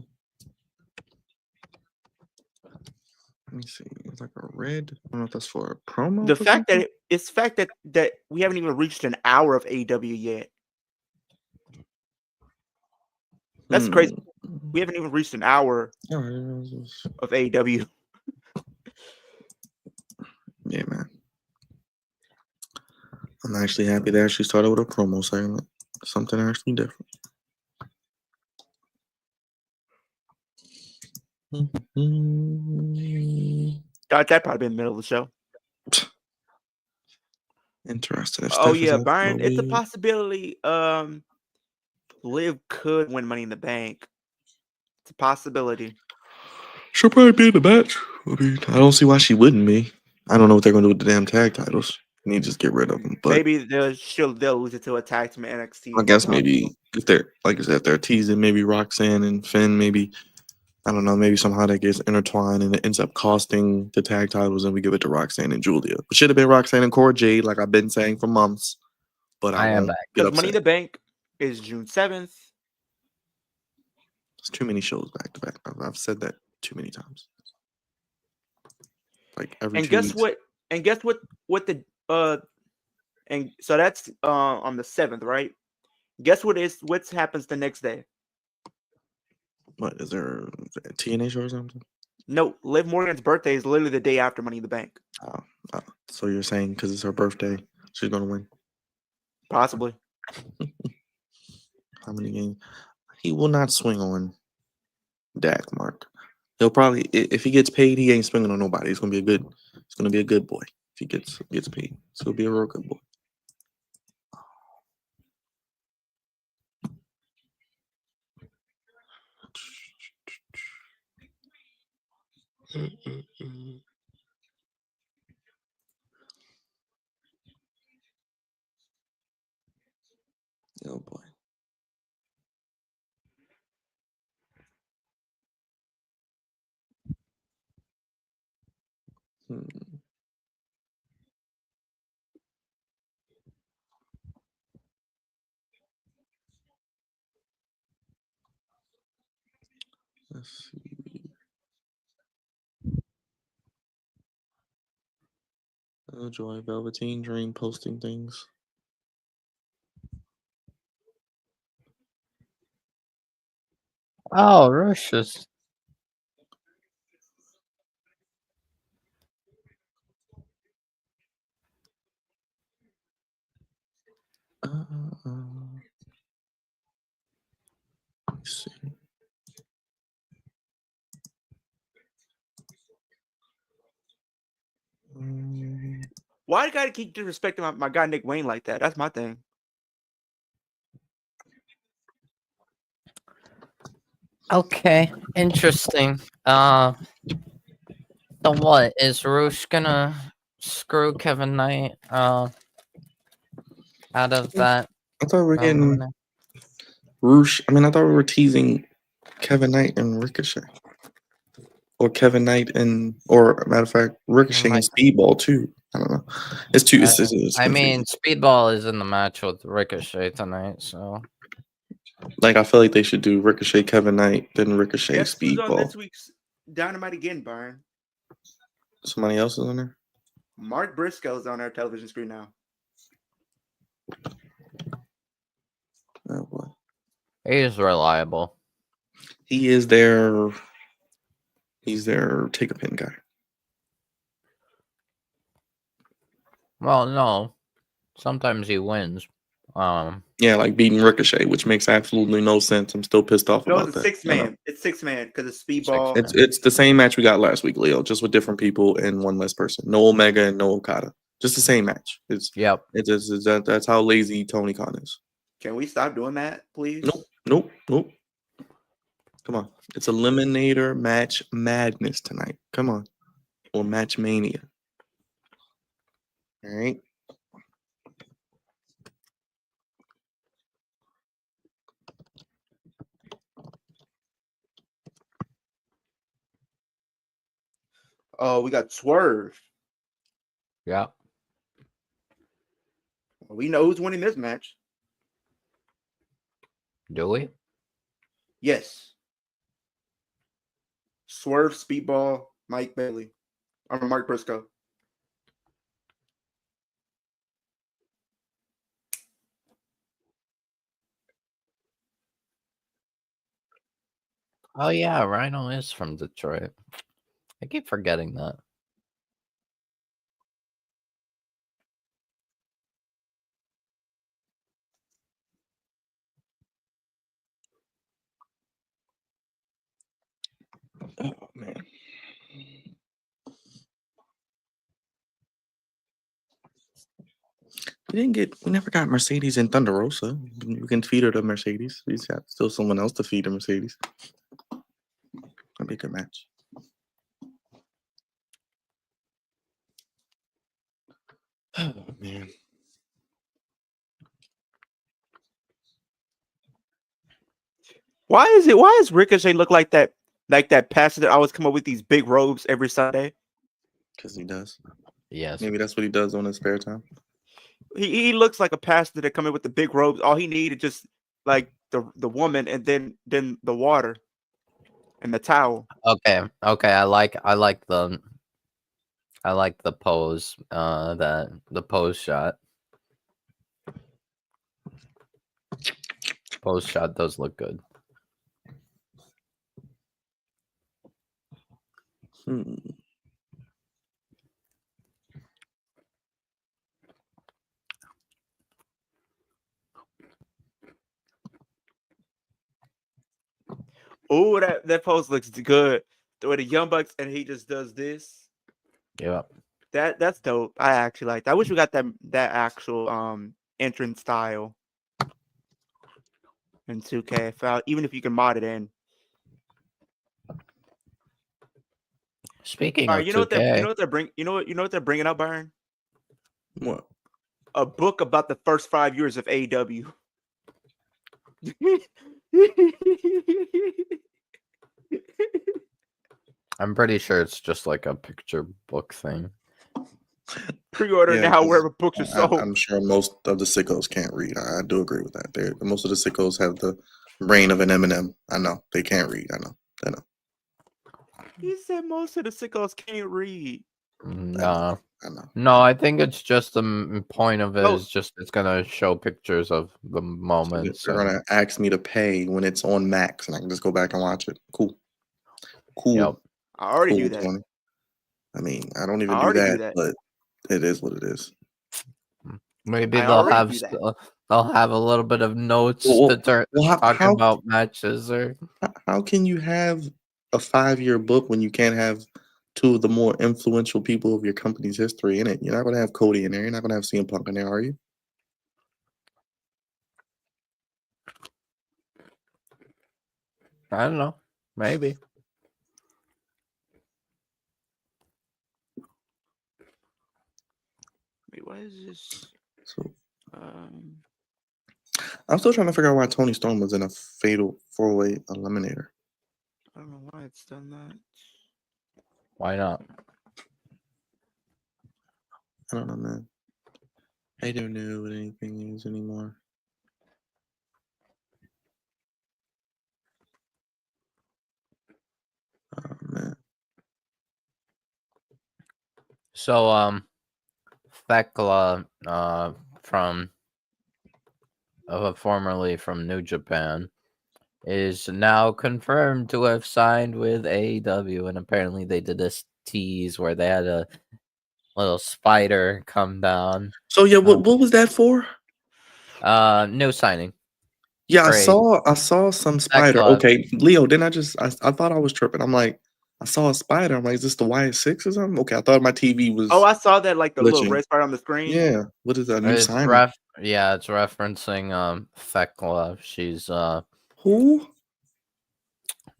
S1: Let me see. It's like a red. I don't know if that's for a promo.
S2: The
S1: for
S2: fact
S1: something?
S2: that we haven't even reached an hour of AEW yet. That's crazy. We haven't even reached an hour of AEW.
S1: Yeah, man. I'm actually happy they actually started with a promo segment. Something actually different.
S2: That'd probably be in the middle of the show.
S1: Interesting. If
S2: Oh
S1: Steph is
S2: yeah,
S1: out for
S2: Byron.
S1: a
S2: It's a
S1: week-
S2: possibility. Liv could win Money in the Bank. It's a possibility.
S1: She'll probably be in the match. I mean, I don't see why she wouldn't be. I don't know what they're gonna do with the damn tag titles. You need to just get rid of them. But
S2: Maybe they'll lose it to a tag team NXT.
S1: I guess maybe if they're like I said, if they're teasing maybe Roxanne and Finn, maybe I don't know, maybe somehow that gets intertwined and it ends up costing the tag titles and we give it to Roxanne and Julia. It should have been Roxanne and Cora Jade, like I've been saying for months. But I
S3: am
S1: won't
S3: back.
S1: get
S2: Because Money in the
S1: upset.
S2: Bank is June 7th.
S1: It's too many shows back to back. I've said that too many times. Like every
S2: And
S1: 2
S2: guess
S1: weeks.
S2: what? And guess what? And so that's on the 7th, right? Guess what happens the next day?
S1: What is there a TNA show or something?
S2: No, Liv Morgan's birthday is literally the day after Money in the Bank.
S1: So you're saying because it's her birthday, she's gonna win?
S2: Possibly.
S1: How many games? He will not swing on Dak, Mark. He'll probably, if he gets paid, he ain't swinging on nobody. It's gonna be a good boy if he gets paid. So he'll be a real good boy. Oh boy. Let's see. Joy Velveteen Dream posting things.
S3: Oh, Russia's.
S1: Let's see.
S2: Why do you gotta keep disrespecting my guy Nick Wayne like that? That's my thing.
S3: Okay, interesting. So what is Roosh gonna screw Kevin Knight out of that?
S1: I thought we're getting. Roosh. I mean, I thought we were teasing Kevin Knight and Ricochet, or Kevin Knight and, or matter of fact, Ricochet and Speedball too. I don't know. It's too. It's
S3: I mean,
S1: confusing.
S3: Speedball is in the match with Ricochet tonight, so
S1: Like, I feel like they should do Ricochet, Kevin Knight, then Ricochet,
S2: Guess who's on
S1: Speedball.
S2: this week's Dynamite again, Byron?
S1: Somebody else is on there.
S2: Mark Briscoe's on our television screen now.
S1: Oh boy.
S3: he is reliable.
S1: He is their. He's their take a pin guy.
S3: Well, no, sometimes he wins.
S1: Yeah, like beating Ricochet, which makes absolutely no sense. I'm still pissed off
S2: No,
S1: about
S2: it's a
S1: that.
S2: six man. It's 6-man because it's Speedball.
S1: It's the same match we got last week, Leo, just with different people and one less person. No Omega and no Okada. Just the same match.
S3: Yep.
S1: That's how lazy Tony Khan is.
S2: Can we stop doing that, please?
S1: Nope. Come on. It's Eliminator Match Madness tonight. Come on. Or Match Mania. All right.
S2: Oh, we got Swerve.
S3: Yeah.
S2: We know who's winning this match.
S3: Do we?
S2: Yes. Swerve, Speedball, Mike Bailey. I'm Mark Briscoe.
S3: Oh yeah, Rhino is from Detroit. I keep forgetting that.
S1: Oh man. We never got Mercedes and Thunder Rosa. We can feed her to Mercedes. We just got still someone else to feed her Mercedes. That'd be a good match. Oh man.
S2: Why is Ricochet look like that pastor that always come up with these big robes every Sunday?
S1: Because he does.
S3: Yes.
S1: Maybe that's what he does on his spare time.
S2: He looks like a pastor that come in with the big robes. All he needed just like the woman and then the water and the towel.
S3: Okay. I like the pose. The pose shot. Pose shot does look good.
S2: Oh, that pose looks good. The way the Young Bucks and he just does this.
S3: Yeah.
S2: That's dope. I actually like that. I wish we got that actual entrance style in 2K. Even if you can mod it in.
S3: Speaking
S2: All
S3: of
S2: right,
S3: 2K,
S2: you know what they're bringing up, Byron?
S1: What?
S2: A book about the first 5 years of AEW.
S3: I'm pretty sure it's just like a picture book thing.
S2: Pre-order
S1: Yeah,
S2: now
S1: 'cause
S2: wherever books are sold.
S1: I'm sure most of the sickos can't read. I do agree with that. Most of the sickos have the brain of an Eminem. I know they can't read. I know.
S2: He said most of the sickos can't read.
S3: No.
S1: I know.
S3: No, I think it's just the point of it
S2: No.
S3: is just it's gonna show pictures of the moments.
S1: They're gonna ask me to pay when it's on Max, and I can just go back and watch it. Cool.
S3: Yep.
S2: I already
S1: Cool,
S2: do that.
S1: Tony. I mean, I don't even
S2: I
S1: do
S2: already
S1: that,
S2: do that.
S1: but it is what it is.
S3: Maybe
S2: I
S3: they'll
S2: already do
S3: have
S2: that.
S3: they'll have a little bit of notes
S1: Well,
S3: to talk
S1: how
S3: about matches or
S1: can you have a 5-year book when you can't have two of the more influential people of your company's history in it? You're not gonna have Cody in there. You're not gonna have CM Punk in there, are you?
S3: I don't know. Maybe.
S2: Wait, what is this?
S1: So I'm still trying to figure out why Tony Storm was in a fatal 4-way eliminator.
S2: I don't know why it's done that.
S3: Why not?
S1: I don't know, man. I don't know what anything is anymore. Oh man.
S3: So Thekla from formerly from New Japan is now confirmed to have signed with AEW, and apparently they did this tease where they had a little spider come down.
S1: So yeah, what was that for?
S3: No signing.
S1: Yeah, I
S3: Great.
S1: saw some spider.
S3: Thekla.
S1: Okay, Leo, didn't I thought I was tripping. I'm like, I saw a spider. I'm like, is this the YS6 or something? Okay, I thought my TV was
S2: Oh, I saw that like the little
S1: glitching.
S2: red spot on the screen.
S1: Yeah. What is that new
S3: It's
S1: signing?
S3: it's referencing Thekla. She's
S1: Who?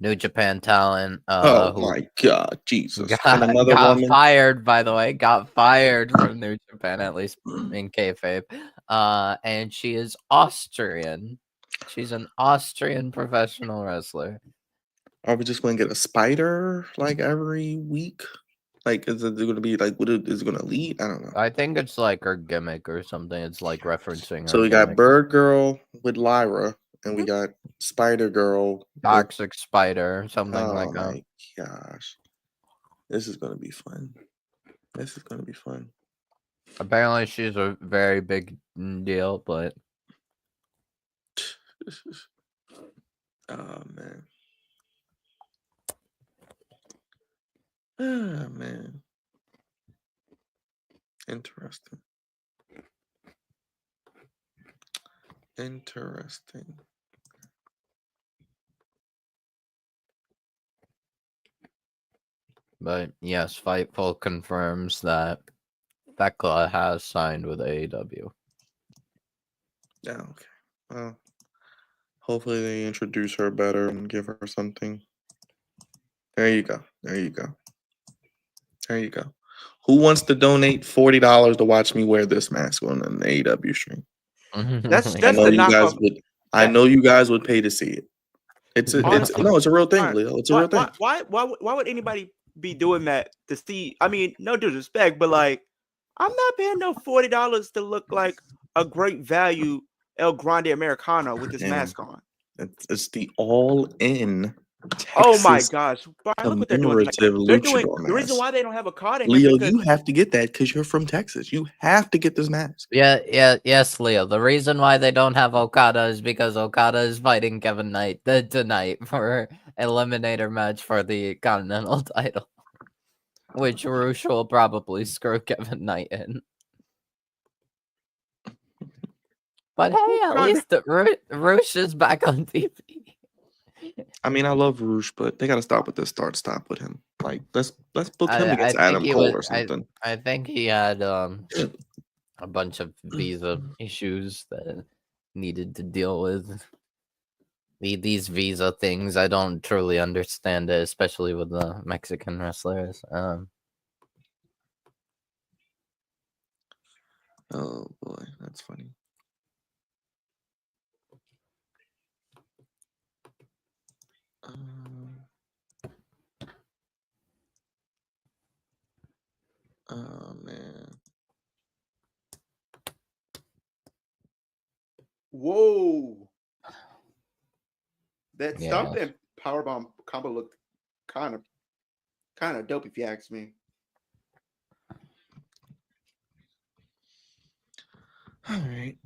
S3: New Japan talent.
S1: Oh
S3: Who
S1: my god, Jesus. And
S3: got,
S1: another
S3: got
S1: woman.
S3: fired, by the way, got fired from New Japan, at least in kayfabe. And she is Austrian. She's an Austrian professional wrestler.
S1: Are we just gonna get a spider like every week? Like, is it gonna be like is it gonna lead? I don't know.
S3: I think it's like her gimmick or something. It's like referencing her
S1: So we
S3: gimmick.
S1: got Bird Girl with Lyra, and we got Spider Girl with
S3: Toxic Spider, something like
S1: oh
S3: that.
S1: my gosh. This is gonna be fun. This is gonna be fun.
S3: Apparently, she's a very big deal, but
S1: Oh man. Oh man. Interesting. Interesting.
S3: But yes, Fightful confirms that Thekla has signed with AEW.
S1: Yeah, okay. Well, hopefully they introduce her better and give her something. There you go. There you go. There you go. Who wants to donate $40 to watch me wear this mask on an AEW stream?
S2: That's
S1: I know
S2: the
S1: you guys
S2: knockoff.
S1: would. I know you guys would pay to see it. It's a
S2: Honestly,
S1: real thing,
S2: Fine.
S1: Leo. It's a real thing.
S2: Why would anybody be doing that to see? I mean, no disrespect, but like, I'm not paying no $40 to look like a great value El Grande Americano with this
S1: Man,
S2: mask on.
S1: it's the all-in
S2: Oh my
S1: Texas
S2: gosh, Brian, look what they're doing. Like,
S1: commemorative
S2: they're doing
S1: luchador
S2: the reason
S1: mask.
S2: why they don't have a card in here
S1: Leo,
S2: because
S1: you have to get that because you're from Texas. You have to get this mask.
S3: Yes, Leo. The reason why they don't have Okada is because Okada is fighting Kevin Knight tonight for eliminator match for the Continental title, which Roosh will probably screw Kevin Knight in. But hey, at least Roosh is back on TV.
S1: I mean, I love Roosh, but they got to stop with this start-stop with him. Like, let's book him against Adam Cole or something.
S3: I think he had a bunch of visa issues that needed to deal with. These visa things, I don't truly understand it, especially with the Mexican wrestlers.
S1: Oh boy, that's funny. Oh man.
S2: whoa, that
S3: Yeah.
S2: stomp and powerbomb combo looked kind of dope if you ask me.
S1: All right.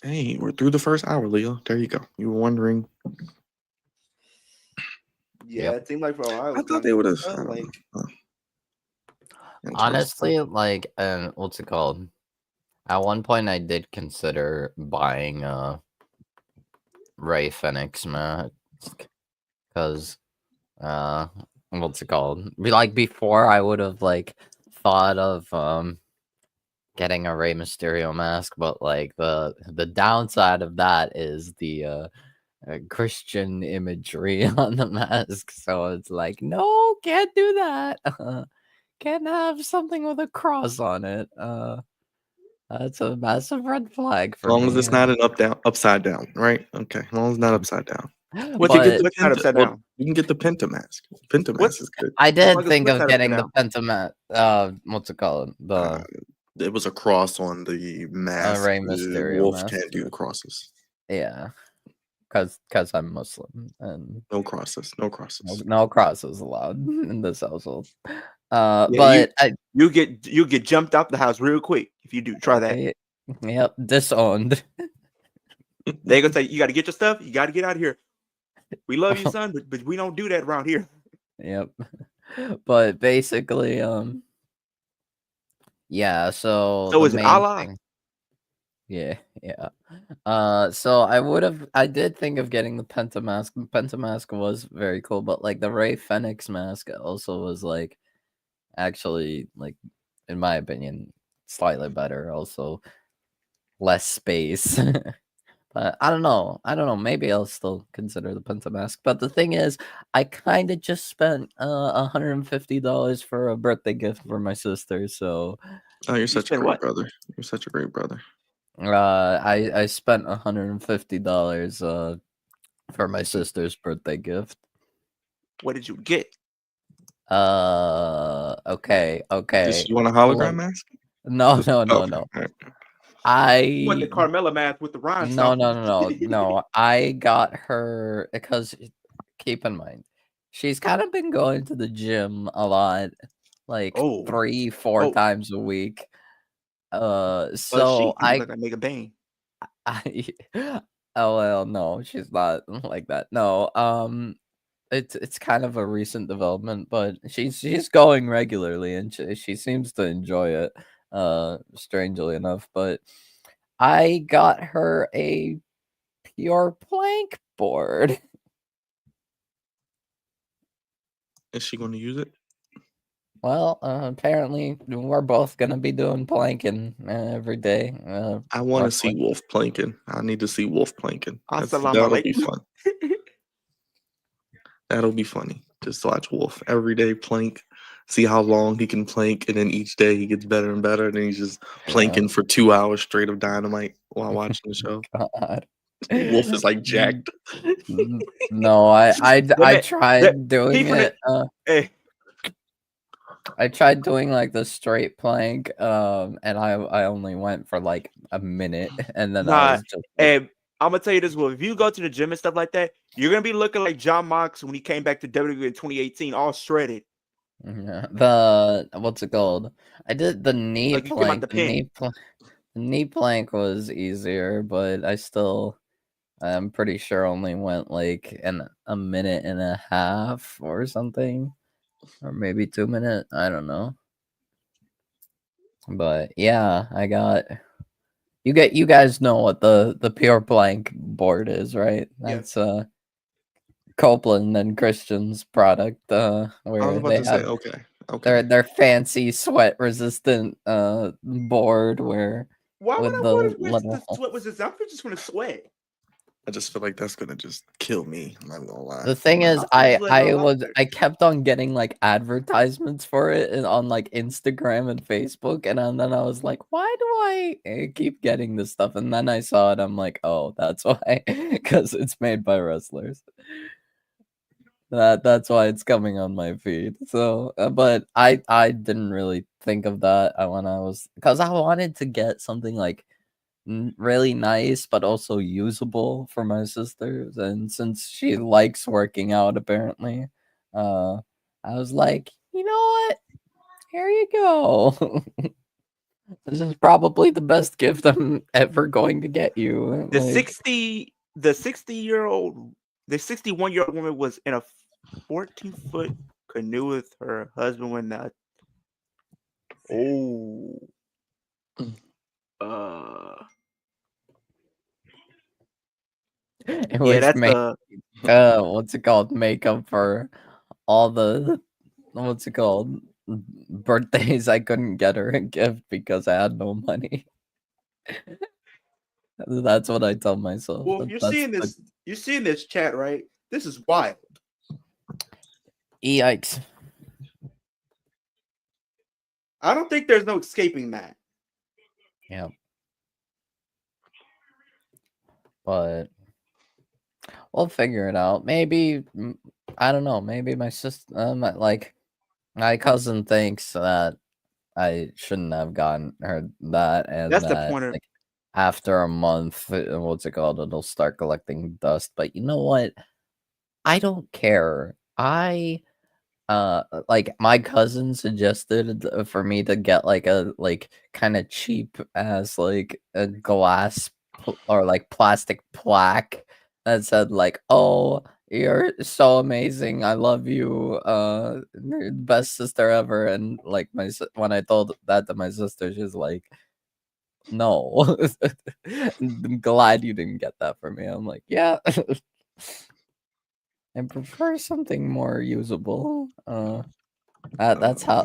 S1: Hey, we're through the first hour, Leo. There you go. You were wondering.
S2: Yeah,
S3: Yep.
S2: it seemed like for a while.
S1: I thought they would have.
S3: Honestly, like, what's it called? At one point, I did consider buying Ray Fenix match because what's it called? Like before, I would have like thought of getting a Rey Mysterio mask, but like the downside of that is the Christian imagery on the mask. So it's like, no, can't do that. Can't have something with a cross on it. That's a massive red flag
S1: As
S3: for
S1: long as
S3: me.
S1: it's not an upside down, right? Okay, as long as it's not upside down.
S2: What's
S1: You
S2: it
S1: can get
S3: But
S1: the
S2: what's not upside
S1: well,
S2: down?
S1: you can get the Penta mask. Penta
S2: What's
S1: mask is good.
S3: I
S2: as
S3: did
S2: long as
S3: think
S2: what's
S3: of
S2: not
S3: getting
S2: upside
S3: the
S2: down?
S3: pentamat. What's it called?
S1: Uh,
S3: The
S1: it was a cross on the mask.
S3: Rey Mysterio
S1: Wolf
S3: mask.
S1: can't do the crosses.
S3: Yeah, because I'm Muslim and
S1: No crosses. No crosses.
S3: no crosses allowed in this household.
S2: Yeah,
S3: But
S2: you get jumped out the house real quick if you do try that.
S3: Yep, disowned.
S2: They gonna say you got to get your stuff. You got to get out of here. We love you, son, but we don't do that around here.
S3: Yep. But basically, yeah. So
S2: So
S3: the
S2: is it
S3: main
S2: Allah?
S3: thing. Yeah. So I did think of getting the Penta mask. The Penta mask was very cool, but like the Ray Fenix mask also was like actually like, in my opinion, slightly better. Also, less space. But I don't know. Maybe I'll still consider the Penta mask. But the thing is, I kind of just spent $150 for a birthday gift for my sister. So
S1: Oh, you're such a
S2: spend
S1: great
S2: what?
S1: brother. You're such a great brother.
S3: I spent $150 for my sister's birthday gift.
S2: What did you get?
S3: Okay.
S1: Does she want a hologram mask?
S3: No.
S1: Okay. All right.
S2: You want the
S3: I
S2: Carmella mask with the
S3: No,
S2: rhinestone?
S3: no. I got her because keep in mind, she's kind of been going to the gym a lot, like
S2: Oh,
S3: 3-4
S2: oh,
S3: times a week.
S2: she
S3: So
S2: look like Mega Bang.
S3: I oh well, no, she's not like that. No, it's kind of a recent development, but she's going regularly and she seems to enjoy it. Strangely enough, but I got her a pure plank board.
S1: Is she going to use it?
S3: Well, apparently we're both gonna be doing planking every day.
S1: I want to
S3: Roughly.
S1: see Wolf planking. I need to see Wolf planking.
S2: Assalamu
S1: That'll be
S2: alaikum.
S1: fun. That'll be funny. Just to watch Wolf every day plank, see how long he can plank, and then each day he gets better and better. And then he's just planking for 2 hours straight of dynamite while watching the show.
S3: God.
S1: Wolf is like jacked.
S3: No, I tried doing it.
S2: Hey,
S3: I tried doing like the straight plank, and I only went for like a minute, and then I
S2: nah,
S3: was just like,
S2: and I'm gonna tell you this: well, if you go to the gym and stuff like that, you're gonna be looking like John Mox when he came back to WWE in 2018, all shredded.
S3: yeah, the what's it called? I did the knee
S2: Like you came out
S3: plank.
S2: the pen.
S3: The knee plank was easier, but I'm pretty sure only went like a minute and a half or something, or maybe 2 minutes. I don't know. But yeah, I got you guys know what the pure plank board is, right?
S2: Yeah.
S3: That's Copeland and Christian's product,
S1: I was
S3: where
S1: about
S3: they
S1: to say,
S3: have
S1: okay.
S3: their fancy sweat resistant board where
S2: Why would
S3: with
S2: I
S3: the
S2: want to risk
S3: little
S2: the sweat? Was this? I'm just gonna sweat.
S1: I just feel like that's gonna just kill me. I'm not gonna lie.
S3: The thing is,
S2: I'm just letting it all out there.
S3: I kept on getting like advertisements for it on like Instagram and Facebook, and then I was like, why do I keep getting this stuff? And then I saw it, I'm like, oh, that's why, because it's made by wrestlers. That's why it's coming on my feed. So, but I didn't really think of that when I was, because I wanted to get something like really nice but also usable for my sisters, and since she likes working out apparently, I was like, you know what, here you go. This is probably the best gift I'm ever going to get you.
S2: The
S3: Like,
S2: 61-year-old woman was in a 14-foot canoe with her husband when that. Oh.
S3: it
S2: Yeah,
S3: was
S2: that's
S3: made what's it called, makeup for all the what's it called, birthdays I couldn't get her a gift because I had no money. That's what I tell myself.
S2: Well, if you're seeing this chat, right? This is wild.
S3: Yikes.
S2: I don't think there's no escaping that.
S3: Yeah. but we'll figure it out. Maybe I don't know. Maybe my sister, like my cousin, thinks that I shouldn't have gotten her that, and
S2: That's the
S3: that
S2: point of
S3: like after a month, what's it called? It'll start collecting dust. But you know what? I don't care. Like my cousin suggested for me to get like a kind of cheap as like a glass or like plastic plaque that said like, "Oh, you're so amazing. I love you. You're the best sister ever." And like when I told that to my sister, she's like, "No." I'm glad you didn't get that for me. I'm like, "Yeah." I prefer something more usable. That's how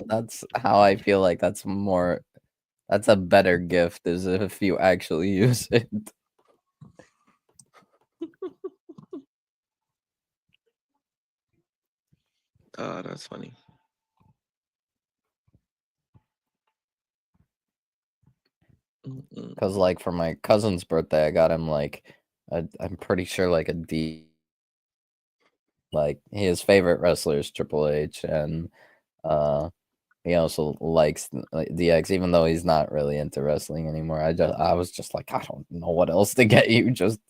S3: I feel like that's a better gift is if you actually use it.
S1: That's funny.
S3: Because like for my cousin's birthday, I got him like I'm pretty sure like a D. Like his favorite wrestler is Triple H, and uh he also likes DX, even though he's not really into wrestling anymore. I was just like, I don't know what else to get you. Just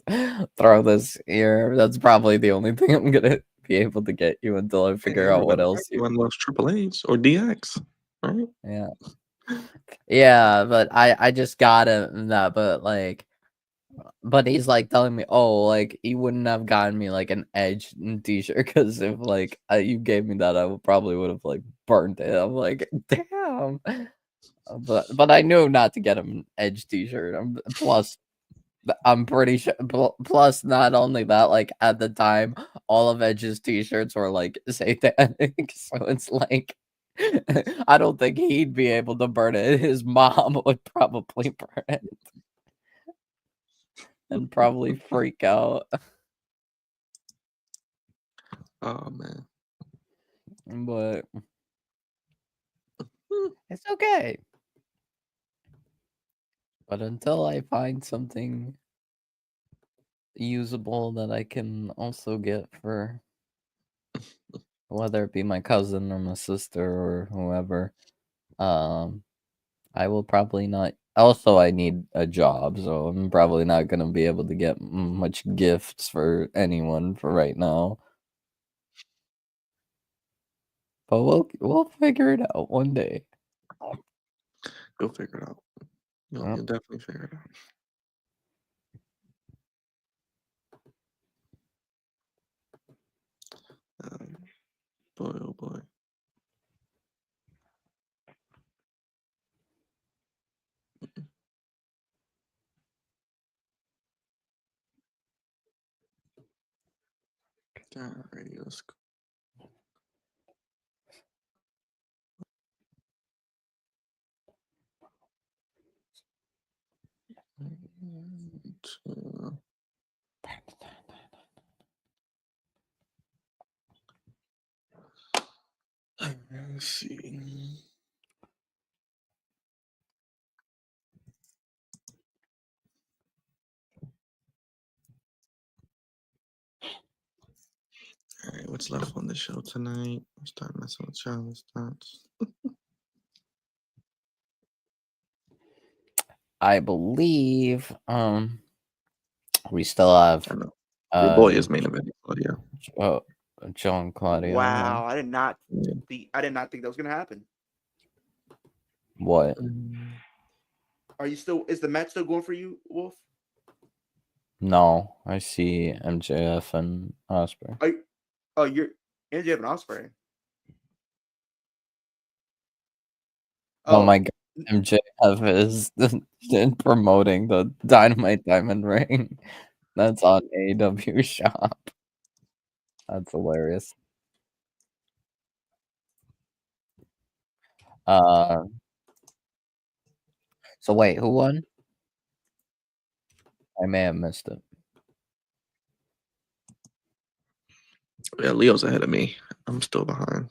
S3: throw this here. That's probably the only thing I'm gonna be able to get you until I figure out what else you.
S1: Everyone loves Triple H or DX, right?
S3: Yeah, yeah, but I just got him that, but he's like telling me, oh, like he wouldn't have gotten me like an Edge t-shirt because if like you gave me that, I probably would have like burned it. I'm like, damn. But I knew not to get him an Edge t-shirt. Plus, I'm pretty sure. Plus, not only that, like at the time, all of Edge's t-shirts were like satanic, so it's like I don't think he'd be able to burn it. His mom would probably burn it and probably freak out.
S1: Oh man.
S3: But it's okay. But until I find something usable that I can also get for whether it be my cousin or my sister or whoever, I will probably not. Also, I need a job, so I'm probably not gonna be able to get much gifts for anyone for right now. But we'll figure it out one day.
S1: You'll figure it out. You'll definitely figure it out. Boy, oh boy. Alrighty, let's go. Let's see. All right, what's left on the show tonight? Let's start messing with Charlotte's thoughts.
S3: I believe we still have
S1: I know. Your boy is main event, Claudia.
S3: Joe and Claudia.
S2: Wow, I did not
S1: Yeah.
S2: think that was gonna happen.
S3: What?
S2: Are you still? Is the match still going for you, Wolf?
S3: No, I see MJF and Osprey.
S2: You're MJF and Osprey.
S3: Oh my god, MJF is promoting the Dynamite Diamond Ring. That's on AEW Shop. That's hilarious. So wait, who won? I may have missed it.
S1: Yeah, Leo's ahead of me. I'm still behind.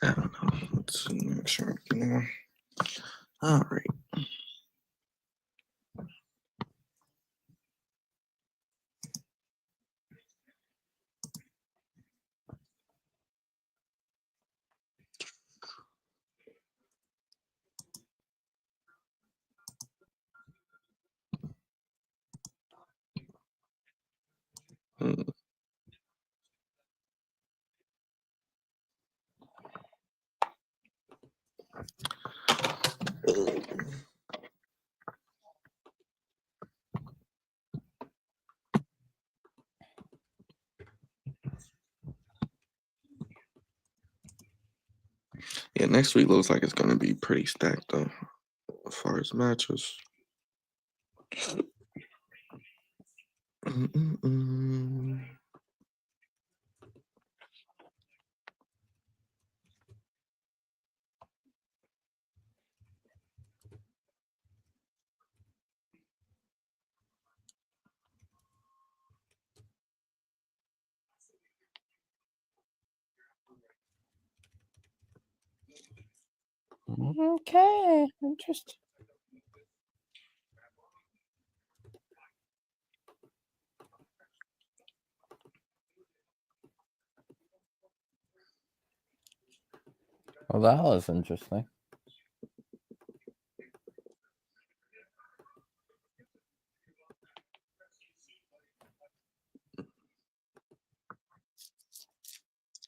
S1: I don't know. Let's make sure. All right. Hmm. Yeah, next week looks like it's going to be pretty stacked, though, as far as matches. Mm-mm-mm.
S3: Okay, interesting. Well, that was interesting.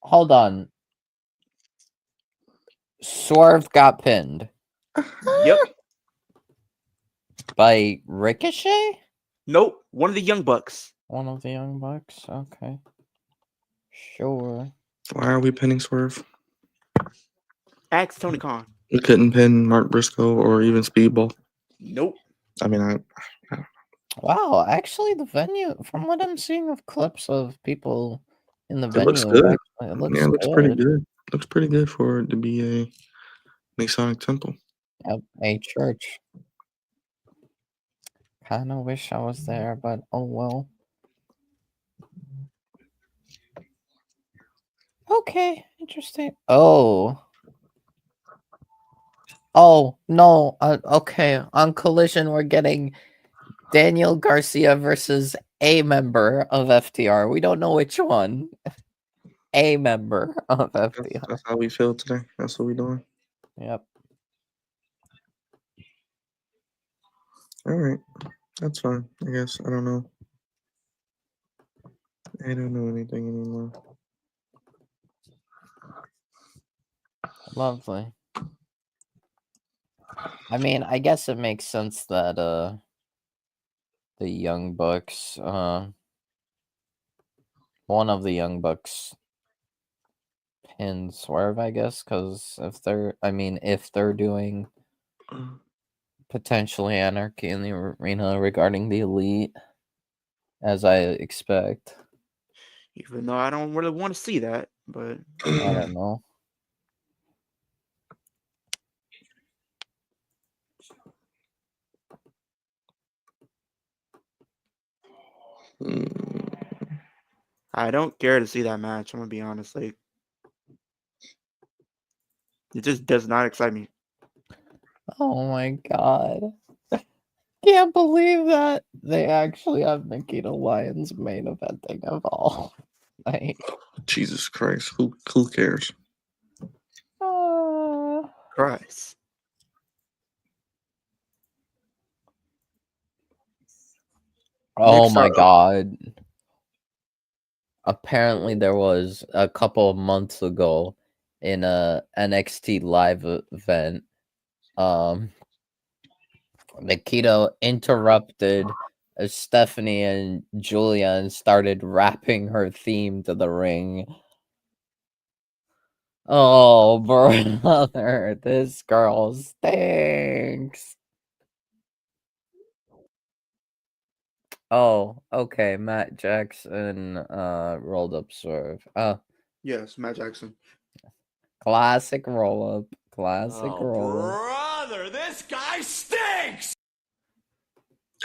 S3: Hold on. Swerve got pinned
S2: Yep.
S3: by Ricochet?
S2: Nope. One of the Young Bucks.
S3: One of the Young Bucks? Okay. Sure.
S1: Why are we pinning Swerve?
S2: Axe Tony Khan.
S1: We couldn't pin Mark Briscoe or even Speedball.
S2: Nope.
S1: I mean,
S3: Wow, actually, the venue, from what I'm seeing of clips of people in the
S1: it
S3: venue,
S1: looks good.
S3: actually, it looks
S1: Yeah, it looks
S3: good.
S1: pretty good. Looks pretty good for it to be a Masonic temple.
S3: Yep, a church. Kind of wish I was there, but oh well. Okay, interesting. Oh. Oh, no. Okay, on Collision, we're getting Daniel Garcia versus a member of FTR. We don't know which one. A member of FTR.
S1: That's how we feel today. That's what we're doing.
S3: Yep.
S1: All right. That's fine. I guess. I don't know. I don't know anything anymore.
S3: Lovely. I mean, I guess it makes sense that the Young Bucks, one of the Young Bucks pinned Swerve, I guess, because if they're doing potentially anarchy in the arena regarding the Elite, as I expect.
S2: Even though I don't really want to see that, but
S3: I don't know.
S2: I don't care to see that match. I'm gonna be honest. Like, it just does not excite me.
S3: Oh my god. Can't believe that they actually have Nikita Lyons main eventing of all. Like,
S1: Jesus Christ. Who cares?
S2: Christ.
S3: Oh
S2: Next
S3: my
S2: up-
S3: god. Apparently there was a couple of months ago in a NXT live event. Nikita interrupted Stephanie and Julia and started rapping her theme to the ring. Oh, brother, this girl stinks. Oh, okay, Matt Jackson rolled up Swerve.
S2: Yes, Matt Jackson.
S3: Classic roll up. Classic roll up.
S4: Brother, this guy stinks!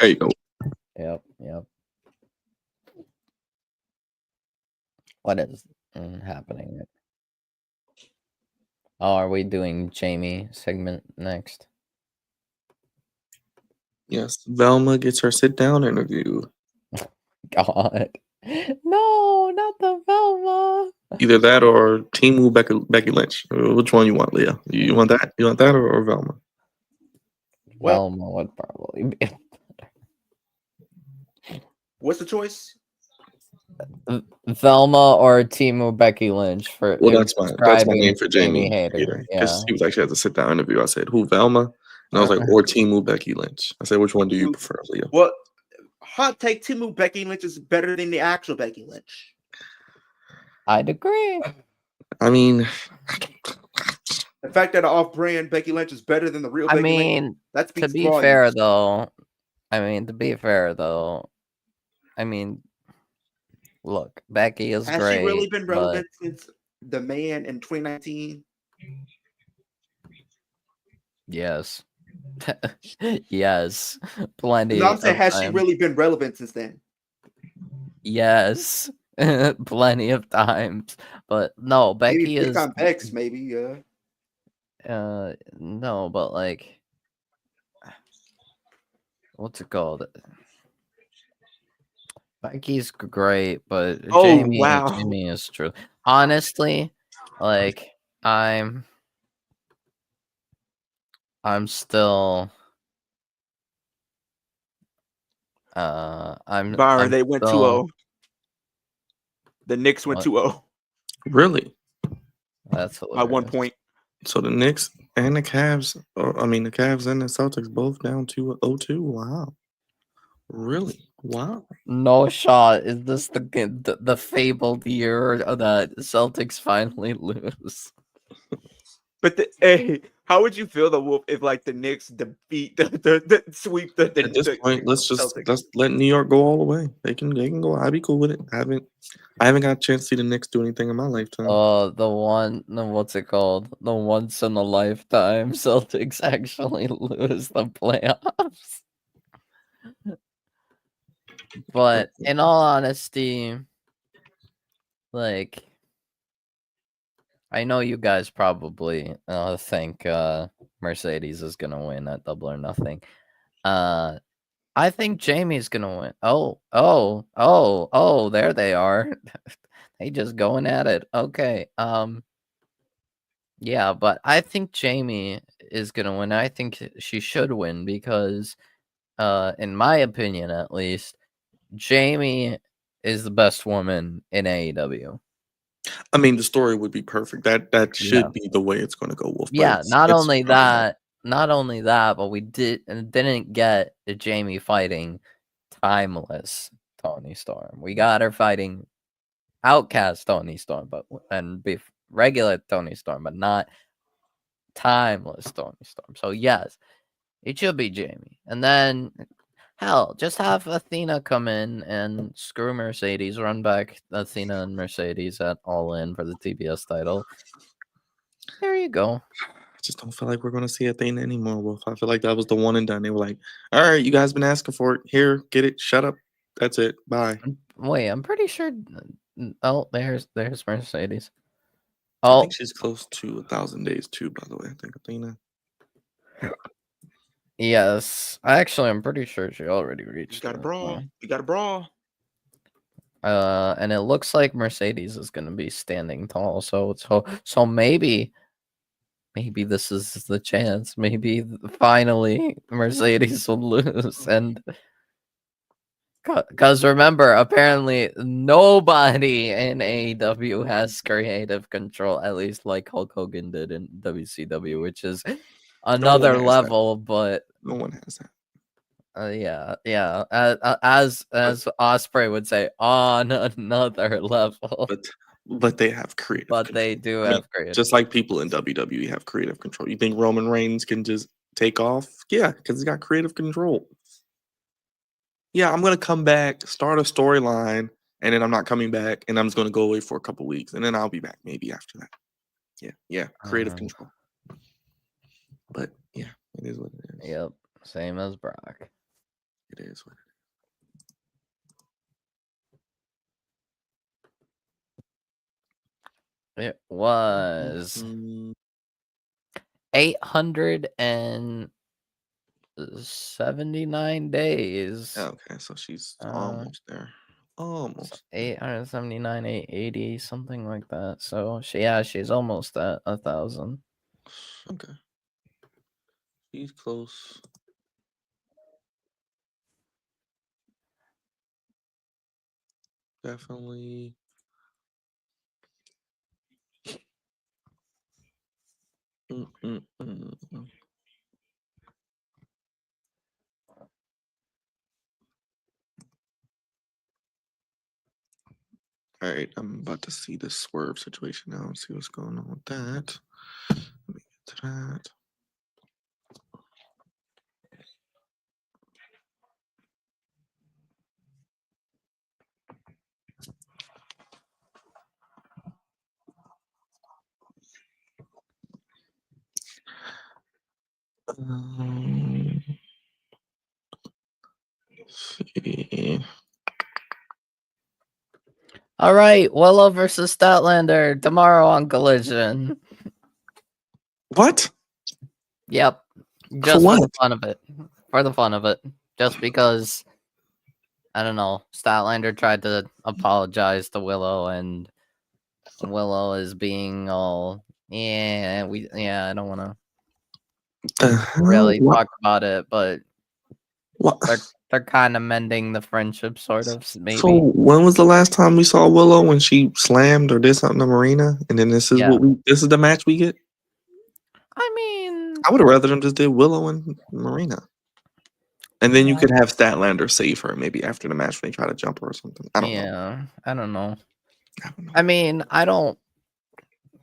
S1: There you go.
S3: Yep. What is happening? Oh, are we doing Jamie segment next?
S1: Yes, Velma gets her sit down interview.
S3: God. No, not the Velma.
S1: Either that or Timu Becky Lynch. Which one you want, Leah? You want that? You want that or Velma?
S2: Well-
S3: Velma would probably be.
S2: What's the choice?
S3: Velma or Timu Becky Lynch for
S1: Well, that's my
S3: describing
S1: name for Jamie
S3: Hader.
S1: because
S3: Yeah.
S1: he was actually at the sit down interview. I said, "Who, Velma?" And I was like, "Or Timu Becky Lynch." I said, "Which one do you prefer, Leah?"
S2: Well, hot take: Timu Becky Lynch is better than the actual Becky Lynch.
S3: I'd agree.
S1: I mean,
S2: The fact that an off-brand Becky Lynch is better than the real
S3: I
S2: Becky Lynch,
S3: mean,
S2: that
S3: to
S2: speaks
S3: be
S2: volumes.
S3: fair though, look, Becky is
S2: Has
S3: great.
S2: she really been
S3: but
S2: relevant since the man in 2019?
S3: yes. Yes. Plenty.
S2: No, I'm saying,
S3: of
S2: has she
S3: time.
S2: really been relevant since then?
S3: Yes. Plenty of times. But no,
S2: Maybe
S3: Becky is
S2: Pecan Bex, maybe.
S3: no, but like what's it called? Becky's great, but
S2: Oh,
S3: Jamie
S2: wow.
S3: is true. Honestly, like I'm still
S2: Byron, they went
S3: still
S2: 2-0. The Knicks went
S3: What?
S2: 2-0
S1: really?
S3: That's
S2: by 1
S3: hilarious.
S2: point.
S1: So the Knicks and the Cavs, the Cavs and the Celtics both down 2-0. Wow. Really? Wow.
S3: No shot. Is this the fabled year that Celtics finally lose?
S2: But hey, how would you feel the Wolf if like the Knicks defeat the sweep the
S1: At this point, let's
S2: Celtics?
S1: let New York go all the way. They can go. I'd be cool with it. I haven't got a chance to see the Knicks do anything in my lifetime.
S3: What's it called? The once in a lifetime Celtics actually lose the playoffs. But in all honesty, like I know you guys probably think Mercedes is gonna win at Double or Nothing. I think Jamie's gonna win. Oh, there they are. They just going at it. Okay. Yeah, but I think Jamie is gonna win. I think she should win because in my opinion at least, Jamie is the best woman in AEW.
S1: I mean, the story would be perfect. That should
S3: Yeah.
S1: be the way it's going to go, Wolf.
S3: Yeah, not only
S1: probably
S3: that, but we didn't get Jamie fighting timeless Tony Storm. We got her fighting Outcast Tony Storm, regular Tony Storm, but not timeless Tony Storm. So yes, it should be Jamie. And then hell, just have Athena come in and screw Mercedes, run back Athena and Mercedes at All In for the TBS title. There you go.
S1: I just don't feel like we're going to see Athena anymore, Wolf. I feel like that was the one and done. They were like, "All right, you guys been asking for it. Here, get it. Shut up. That's it. Bye."
S3: Wait, I'm pretty sure. Oh, there's Mercedes.
S1: I
S3: Oh,
S1: think she's close to 1,000 days too. By the way, I think Athena.
S3: yes. Actually, I'm pretty sure she already reached.
S2: You got a
S3: it,
S2: brawl. You got a brawl.
S3: And it looks like Mercedes is gonna be standing tall. So maybe this is the chance. Maybe finally Mercedes will lose, and because remember, apparently nobody in AEW has creative control, at least like Hulk Hogan did in WCW, which is another
S1: has that.
S3: level. But
S1: No one has that.
S3: yeah. As Osprey would say, on another level.
S1: But they have creative.
S3: But
S1: control.
S3: they do
S1: I mean,
S3: have creative.
S1: just like people in WWE have creative control. You think Roman Reigns can just take off? Yeah, because he's got creative control. Yeah, I'm gonna come back, start a storyline, and then I'm not coming back, and I'm just gonna go away for a couple weeks, and then I'll be back maybe after that. Yeah, creative control. But yeah, it is what it is.
S3: Yep, same as Brock.
S1: It is what
S3: It was.
S1: it is.
S3: 879 days.
S1: Okay, so she's
S3: Uh,
S1: almost there. Almost.
S3: 879, 880, something like that. So she's almost at 1,000.
S1: Okay. She's close. Definitely. Mm. All right, I'm about to see the swerve situation now and see what's going on with that. Let me get to that. Let's see.
S3: All right, Willow versus Statlander tomorrow on Collision.
S1: What?
S3: Yep,
S1: For
S3: just for the
S1: what?
S3: fun of it. For the fun of it, just because I don't know. Statlander tried to apologize to Willow, and Willow is being all I don't want to
S1: The hell?
S3: really
S1: What?
S3: talk about it, but
S1: What?
S3: they're kind of mending the friendship, sort of, maybe.
S1: So when was the last time we saw Willow when she slammed or did something to Marina? And then this is this is the match we get?
S3: I mean,
S1: I would have rather them just did Willow and Marina. And then you
S3: Yeah.
S1: could have Statlander save her maybe after the match when they try to jump her or something. I don't know.
S3: I don't know.
S1: I don't know.
S3: I mean, I don't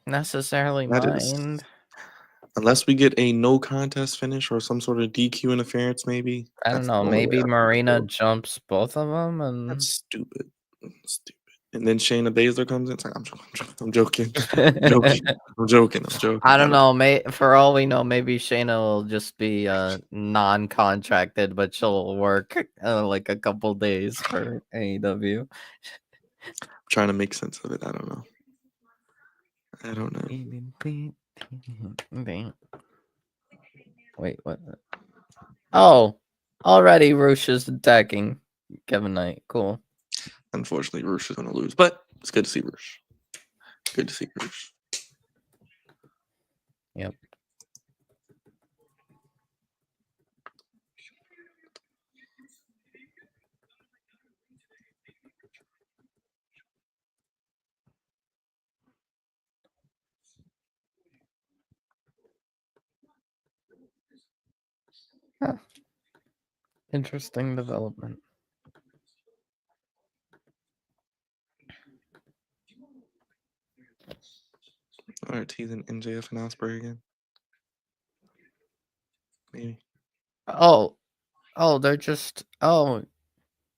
S3: necessarily
S1: That is-
S3: mind.
S1: Unless we get a no contest finish or some sort of DQ interference, maybe.
S3: I don't
S1: That's
S3: know.
S1: the only way
S3: Maybe
S1: I would
S3: Marina
S1: go.
S3: jumps both of them, and
S1: That's stupid. Stupid. And then Shayna Baszler comes in. It's like, I'm joking. I'm joking.
S3: I don't know. For all we know, maybe Shayna will just be non-contracted, but she'll work like a couple days for AEW.
S1: I'm trying to make sense of it. I don't know.
S3: Wait, what? Oh, already Roosh is attacking Kevin Knight. Cool.
S1: Unfortunately, Roosh is going to lose, but it's good to see Roosh. Good to see Roosh.
S3: Yep. Huh. Interesting development.
S1: All right, teasing MJF and Ospreay again. Maybe.
S3: Oh, they're just yeah,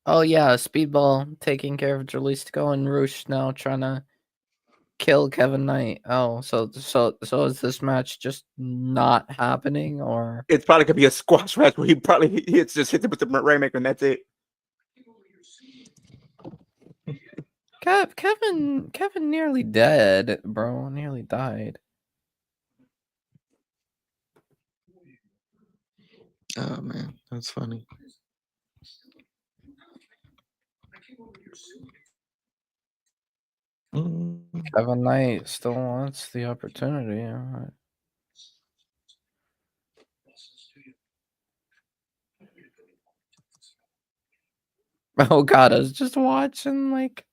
S3: Speedball taking care of Jalisco and Roosh now trying to kill Kevin Knight. Oh, so is this match just not happening, or
S2: It's probably gonna be a squash match where it's just hit him with the Rainmaker and that's it.
S3: Kevin nearly dead, bro. Nearly died.
S1: Oh man, that's funny.
S3: Kevin Knight still wants the opportunity. Alright. Oh god, I was just watching like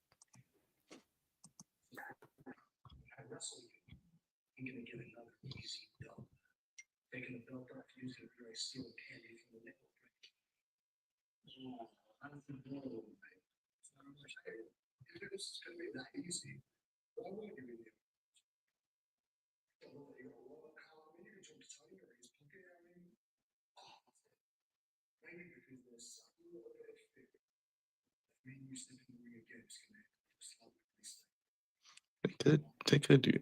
S1: They could do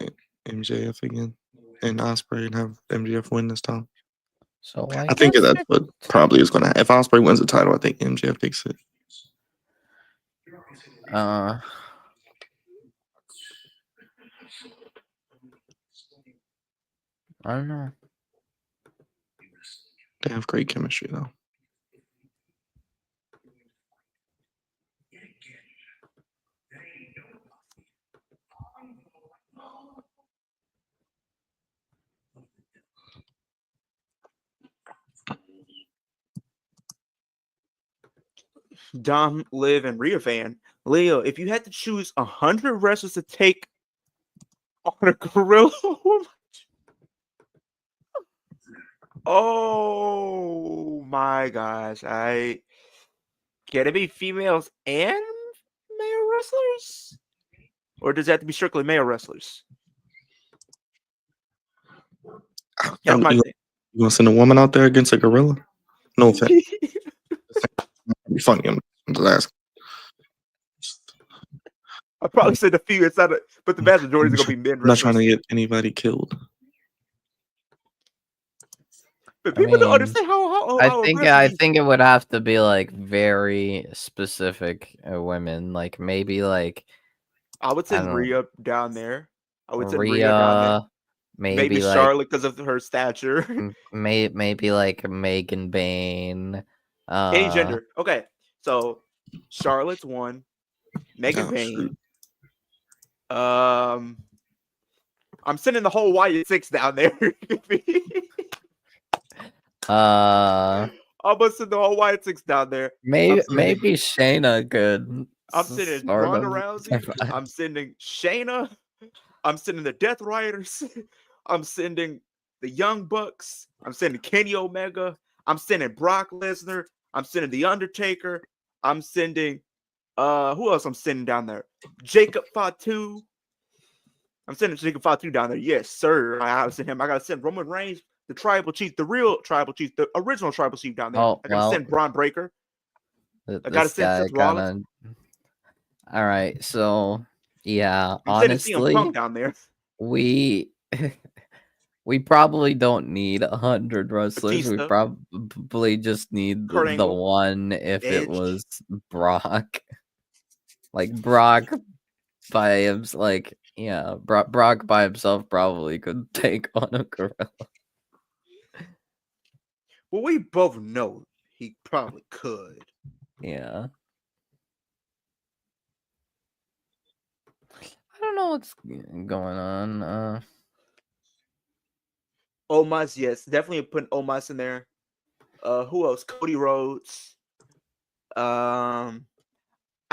S1: MJF again and Ospreay and have MJF win this time.
S3: so
S1: I think that's what probably is going to happen. If Ospreay wins the title, I think MJF takes it.
S3: I don't know.
S1: They have great chemistry though.
S2: Dom, Liv, and Rhea fan. Leo, if you had to choose 100 wrestlers to take on a gorilla, oh my gosh, can it be females and male wrestlers, or does it have to be strictly male wrestlers? That's my thing.
S1: You gonna send a woman out there against a gorilla? No offense. It'd be funny. I'm just asking.
S2: I probably said a few. It's not, but the vast majority is gonna be men
S1: I'm not trying to
S2: wrestlers.
S1: get anybody killed.
S2: But
S3: I
S2: people don't
S3: mean,
S2: understand how
S3: I
S2: aggressive
S3: think it would have to be like very specific women, like maybe like
S2: I would
S3: I
S2: send
S3: don't
S2: Rhea down there. I would send Rhea down there.
S3: Rhea,
S2: Maybe
S3: maybe like
S2: Charlotte because of her stature.
S3: maybe like Megan Bane.
S2: Any gender. Okay, so Charlotte's one. Megan
S1: Oh,
S2: Bane. I'm sending the whole Wyatt Six down there. I'm gonna send the whole Wyatt Six down there.
S3: maybe Shayna could.
S2: I'm sending
S3: sort
S2: Ronda
S3: of
S2: Rousey. I'm sending Shayna. I'm sending the Death Riders. I'm sending the Young Bucks. I'm sending Kenny Omega. I'm sending Brock Lesnar. I'm sending The Undertaker. I'm sending who else I'm sending down there? Jacob Fatu. I'm sending Jacob Fatu down there. Yes, sir. I gotta send him. I gotta send Roman Reigns, the tribal chief, the real tribal chief, the original tribal chief down there.
S3: Oh,
S2: I gotta send Braun Breaker. I gotta
S3: this
S2: send
S3: guy
S2: Seth Rollins.
S3: All right, so yeah,
S2: I'm sending CM
S3: honestly,
S2: Punk down there.
S3: we probably don't need 100 wrestlers. We
S2: Batista.
S3: probably just need
S2: Kurt
S3: the
S2: Angle.
S3: one if it
S2: Edge.
S3: was Brock. Like Brock by himself, like yeah, Brock by himself probably could take on a gorilla.
S2: Well, we both know he probably could.
S3: Yeah. I don't know what's going on.
S2: Omos, yes, definitely putting Omos in there. Who else? Cody Rhodes.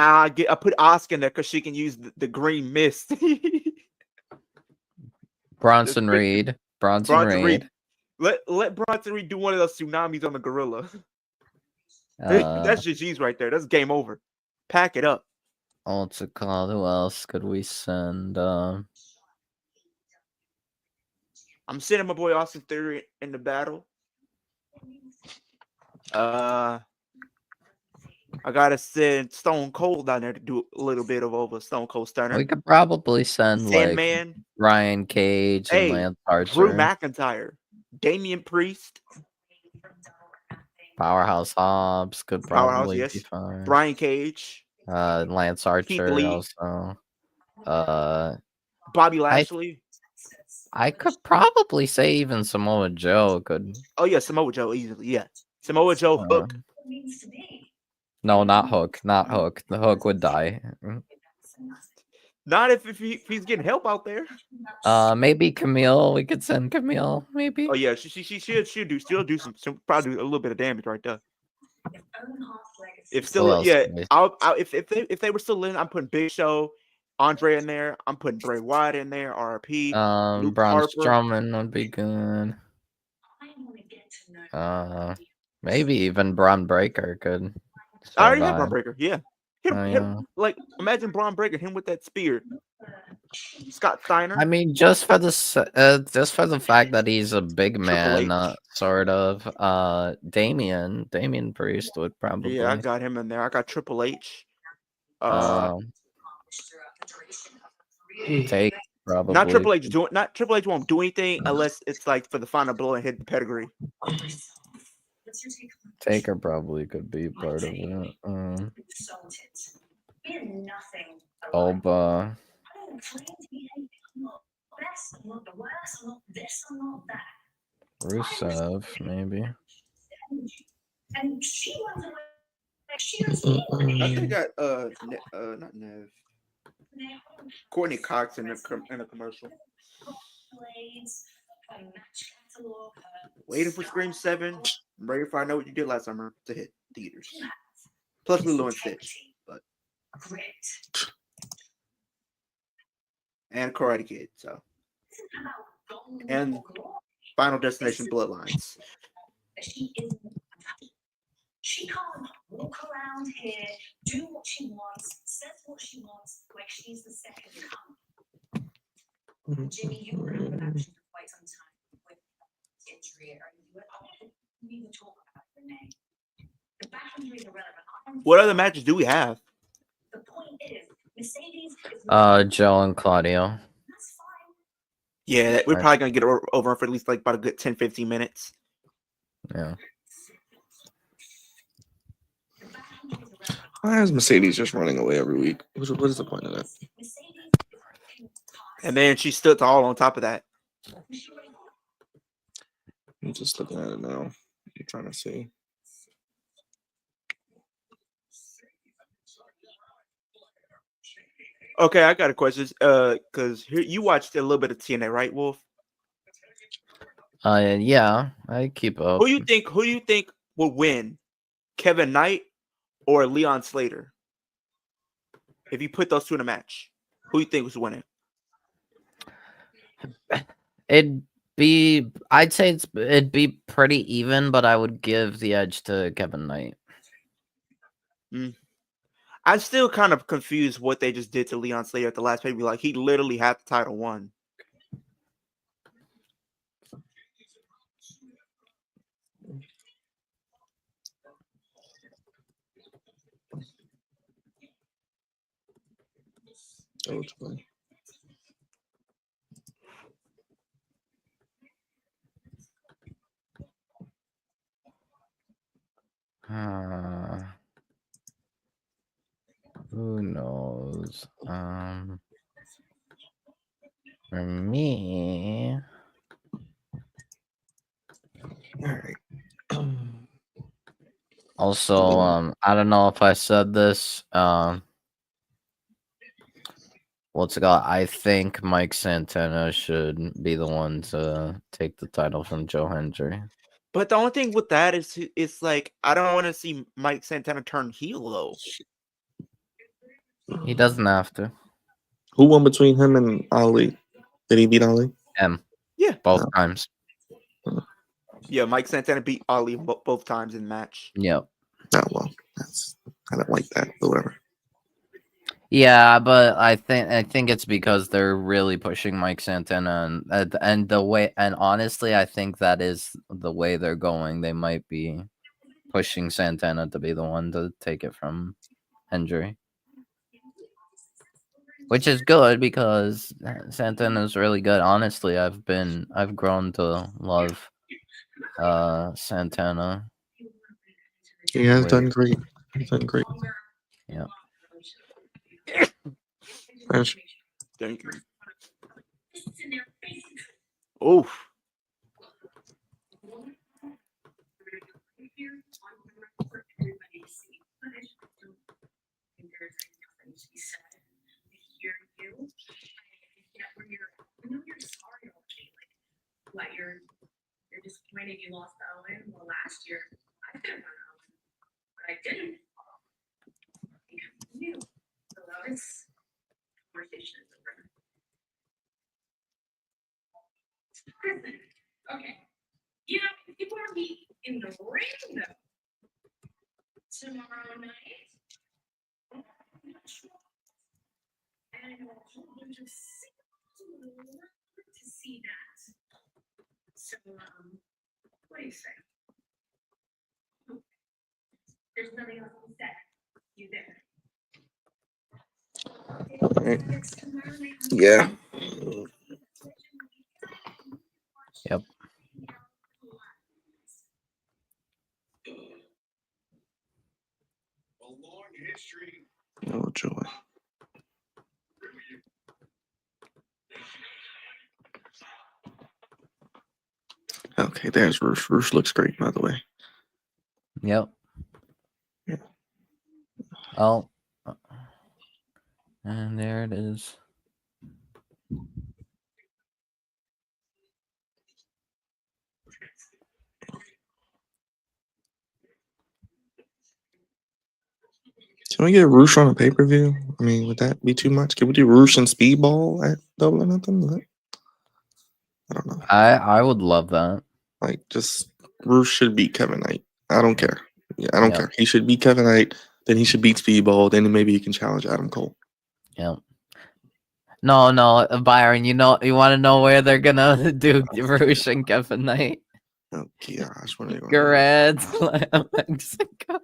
S2: I put Asuka in there because she can use the green mist.
S3: Bronson Reed. Bronson Reed.
S2: Let Bronson Reed do one of those tsunamis on the gorilla. That's GG's right there. That's game over. Pack it up.
S3: What's it called? Who else could we send?
S2: I'm sending my boy Austin Theory in the battle. I gotta send Stone Cold down there to do a little bit of over Stone Cold Stunner.
S3: We could probably send
S2: Sandman,
S3: like Ryan Cage and Lance Archer.
S2: Drew McIntyre, Damian Priest,
S3: Powerhouse Hobbs could probably be fine.
S2: Brian Cage,
S3: Lance Archer also.
S2: Bobby Lashley.
S3: I could probably say even Samoa Joe could.
S2: Oh yeah, Samoa Joe easily. Yeah, Samoa Joe Hook.
S3: No, not Hook. Not Hook. The Hook would die.
S2: Not if he's getting help out there.
S3: Maybe Camille. We could send Camille. Maybe.
S2: Oh yeah, she'll do some probably do a little bit of damage right there. If still, yeah, if they were still in, I'm putting Big Show, Andre in there. I'm putting Bray Wyatt in there. RP.
S3: Braun Strowman would be good. Maybe even Braun Breaker could.
S2: I already have Braun Breaker. Yeah. Him, like imagine Braun Breaker, him with that spear. Scott Steiner.
S3: I mean, just for the fact that he's a big man, sort of. Damian Priest would probably.
S2: Yeah, I got him in there. I got Triple H.
S3: Take probably.
S2: Not Triple H won't do anything unless it's like for the final blow and hit the pedigree.
S3: Taker probably could be part of it. Alba. Rusev, maybe.
S2: I think I got not Nev. Courtney Cox in a commercial. Waiting for Scream 7. I'm ready for I Know What You Did Last Summer to hit theaters. Plus Lilo and Stitch. But and Karate Kid. So and Final Destination Bloodlines. She can't walk around here, do what she wants, says what she wants, like she's the second coming. Jimmy, you were out of action for quite some time with injury. Are you even talk about Renee? The back injury is irrelevant. What other matches do we have? The point is, Mercedes is
S3: Joe and Claudio.
S2: That's fine. Yeah, we're probably gonna get over for at least like about a good 10-15 minutes.
S3: Yeah.
S1: Why is Mercedes just running away every week? What is the point of that?
S2: And then she stood tall on top of that.
S1: I'm just looking at it now. I'm trying to see.
S2: Okay, I got a question. Because you watched a little bit of TNA, right, Wolf?
S3: Yeah, I keep up.
S2: Who do you think will win? Kevin Knight or Leon Slater? If you put those two in a match, who do you think was winning?
S3: I'd say it'd be pretty even, but I would give the edge to Kevin Knight.
S2: I'm still kind of confused what they just did to Leon Slater at the last pay-per-view. Like, he literally had the title won.
S3: Who knows? For me.
S1: All right.
S3: Also, I don't know if I said this. What's it called? I think Mike Santana should be the one to take the title from Joe Hendry.
S2: But the only thing with that is, it's like, I don't want to see Mike Santana turn heel, though.
S3: He doesn't have to.
S1: Who won between him and Ali? Did he beat Ali?
S2: Yeah.
S3: Both times.
S2: Yeah, Mike Santana beat Ali both times in the match.
S3: Yep.
S1: Oh, well, I don't like that, but whatever.
S3: Yeah, but I think it's because they're really pushing Mike Santana, and the way, and honestly, I think that is the way they're going. They might be pushing Santana to be the one to take it from Hendry, which is good because Santana is really good. Honestly, I've grown to love Santana.
S1: He has done great. He's done great.
S3: Yeah.
S2: Thank you. Oof.
S5: You're disappointed you lost the Owen. Well, last year I could have won Owen, but I didn't. Because of you. So this conversation is over. Kristen, okay. You know, if you want to be in the ring though, tomorrow night, I'm not sure. And a whole bunch of singles to see that. So, what do you say? There's nothing else to say. You there?
S1: All right. Yeah.
S3: Yep.
S1: Oh, joy. Okay, there's Roosh. Roosh looks great, by the way.
S3: Yep.
S1: Yeah.
S3: Oh. And there it is.
S1: Can we get Roosh on a pay per view? I mean, would that be too much? Can we do Roosh and Speedball at Double or Nothing? I don't know.
S3: I would love that.
S1: Like, just Roosh should beat Kevin Knight. I don't care. Yeah, I don't
S3: Yep.
S1: care. He should beat Kevin Knight. Then he should beat Speedball. Then maybe he can challenge Adam Cole.
S3: Yep. No, Byron. You want to know where they're gonna do Roosh and Kevin Knight?
S1: Oh gosh, what are they going to do?
S3: Grand Slam Mexico.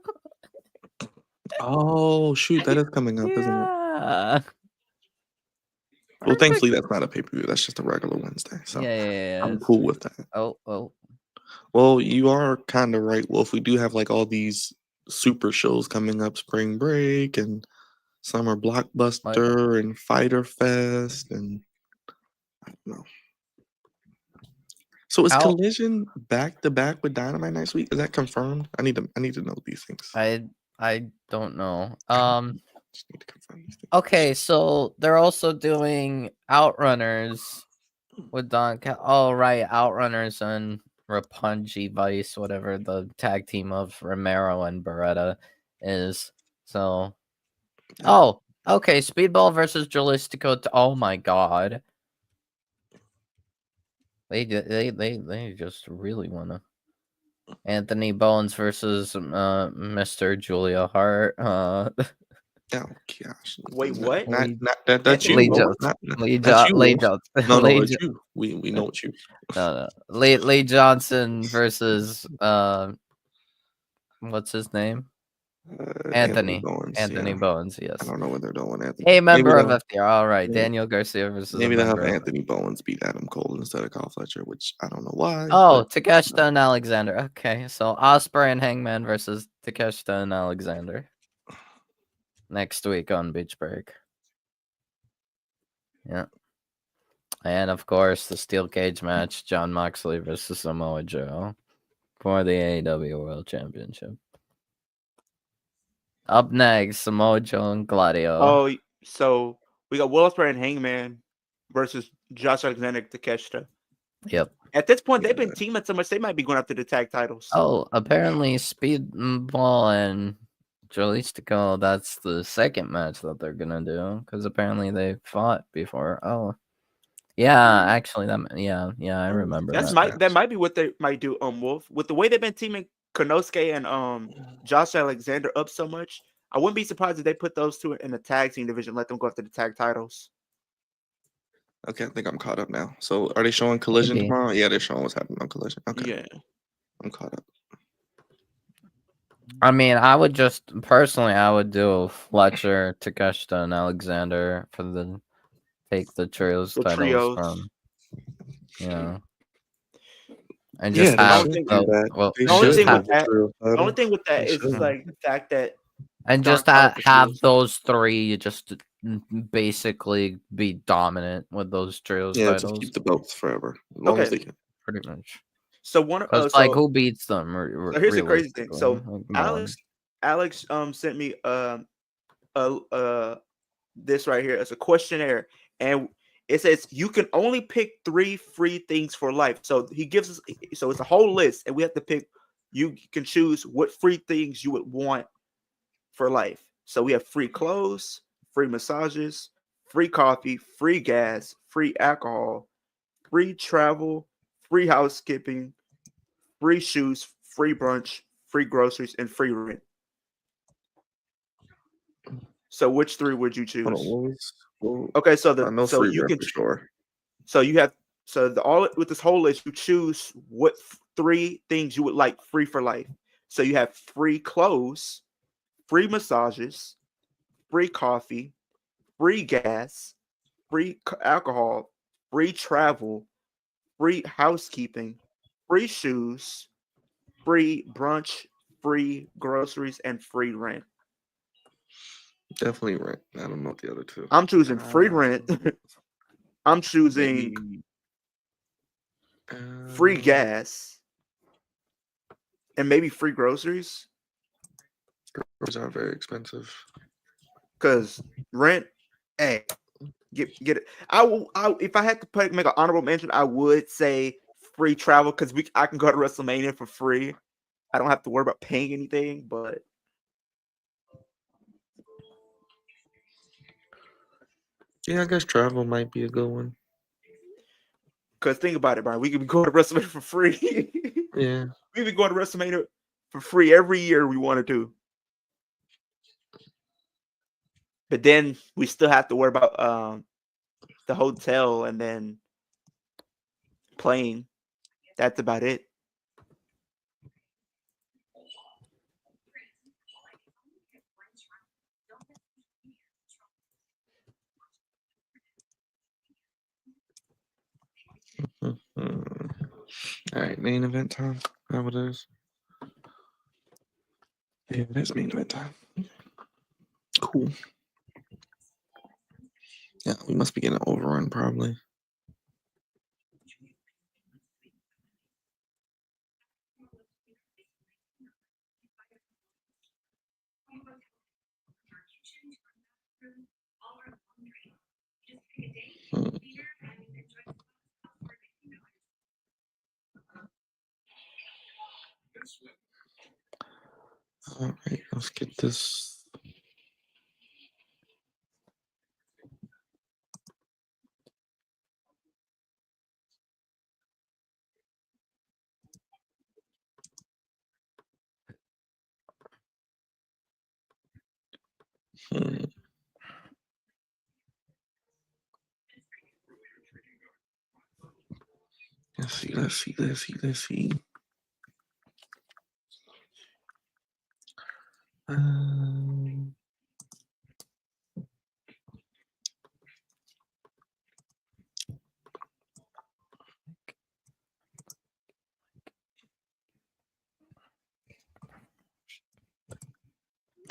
S1: Oh shoot, that is coming up, isn't it?
S3: Yeah.
S1: Well, thankfully that's not a pay per view. That's just a regular Wednesday. So
S3: Yeah.
S1: I'm cool with that.
S3: Oh.
S1: Well, you are kind of right. Well, if we do have like all these super shows coming up, Spring Break and Summer Blockbuster and Fighter Fest, and I don't know. So is Collision back to back with Dynamite next week? Is that confirmed? I need to know these things.
S3: I don't know.
S1: Just need to confirm these things.
S3: Okay, so they're also doing Outrunners with Don. Oh, right, Outrunners and Roppongi Vice, whatever the tag team of Romero and Beretta is. So, oh, okay, Speedball versus Jalistico. Oh my God, they just really wanna. Anthony Bones versus Mr. Julia Hart.
S1: Oh gosh!
S2: Wait, what?
S1: That's you.
S3: Lee
S1: Wolf.
S3: Jones.
S1: Lee Jones. No,
S3: Lee
S1: it's you. We know it's you.
S3: No. Lee Johnson versus what's his name? Anthony
S1: Bones.
S3: Anthony
S1: Yeah.
S3: Bones. Yes.
S1: I don't know what they're doing. Anthony.
S3: A member of
S1: they'll-
S3: FTR. All right.
S1: Yeah.
S3: Daniel Garcia versus
S1: Maybe
S3: a
S1: they'll have
S3: member of-
S1: Anthony Bowens beat Adam Cole instead of Kyle Fletcher, which I don't know why.
S3: Oh,
S1: but-
S3: Takeshita and Alexander. Okay, so Ospreay and Hangman versus Takeshita and Alexander next week on Beach Break. Yeah. And of course, the steel cage match: John Moxley versus Samoa Joe for the AEW World Championship. Up next, Samoa Joe and Gladio.
S2: Oh, so we got Will Ospreay and Hangman versus Josh Alexander and Takeshita.
S3: Yep.
S2: At this point, they've been teaming so much they might be going after the tag titles.
S3: Oh, apparently Speedball and Jalistico, that's the second match that they're gonna do because apparently they fought before. Oh, yeah, actually, I remember that.
S2: That might be what they might do. Wolf, with the way they've been teaming Konosuke and Josh Alexander up so much, I wouldn't be surprised if they put those two in the tag team division, let them go after the tag titles.
S1: Okay, I think I'm caught up now. So are they showing Collision
S3: Maybe.
S1: tomorrow? Yeah, they're showing what's happening on Collision. Okay.
S2: Yeah.
S1: I'm caught up.
S3: I mean, I would do Fletcher, Takeshita, and Alexander for the take the trios
S2: The
S3: titles
S2: trios.
S3: from. Yeah. And just
S1: Yeah,
S3: have
S1: they should
S3: the,
S1: do that.
S3: well,
S1: They
S2: The only
S1: should
S2: thing
S1: have
S2: with
S1: the
S2: that-
S1: trio
S2: The only
S1: title.
S2: thing with that
S1: They
S2: is
S1: should.
S2: like the fact that
S3: and just
S2: John Cena
S3: have
S2: trios.
S3: those three just basically be dominant with those trios
S1: Yeah, just
S3: titles,
S1: keep the belts forever. As long as
S2: Okay.
S1: they can.
S3: pretty much.
S2: So one
S3: Because
S2: so,
S3: like, who beats them?
S2: so here's the crazy thing. So
S3: realistically? Like, no one.
S2: Alex sent me this right here as a questionnaire, and it says you can only pick 3 free things for life. So he gives us, so it's a whole list, and we have to pick. You can choose what free things you would want for life. So we have free clothes, free massages, free coffee, free gas, free alcohol, free travel, free housekeeping, free shoes, free brunch, free groceries, and free rent. So which 3 would you choose?
S1: Hold on, what was,
S2: Okay, so
S1: I know
S2: so
S1: free
S2: you
S1: rent
S2: can
S1: for sure.
S2: so you have all with this whole list, you choose what 3 things you would like free for life. So you have free clothes, free massages, free coffee, free gas, free alcohol, free travel, free housekeeping, free shoes, free brunch, free groceries, and free rent.
S1: Definitely rent. I don't know the other 2.
S2: I'm choosing free rent. I'm choosing free gas. and maybe free groceries.
S1: Those are very expensive.
S2: Because rent, hey, get it. If I had to make an honorable mention, I would say free travel because I can go to WrestleMania for free. I don't have to worry about paying anything, but
S1: Yeah, I guess travel might be a good one.
S2: because think about it, Brian, we could be going to WrestleMania for free.
S1: Yeah.
S2: We've been going to WrestleMania for free every year we wanted to. But then we still have to worry about the hotel and then plane. That's about it.
S1: Mm-hmm. All right, main event time. How it is? Yeah, it is main event time. Cool. Yeah, we must be getting an overrun probably. Hmm. All right, let's get this. Hmm. Let's see. Um,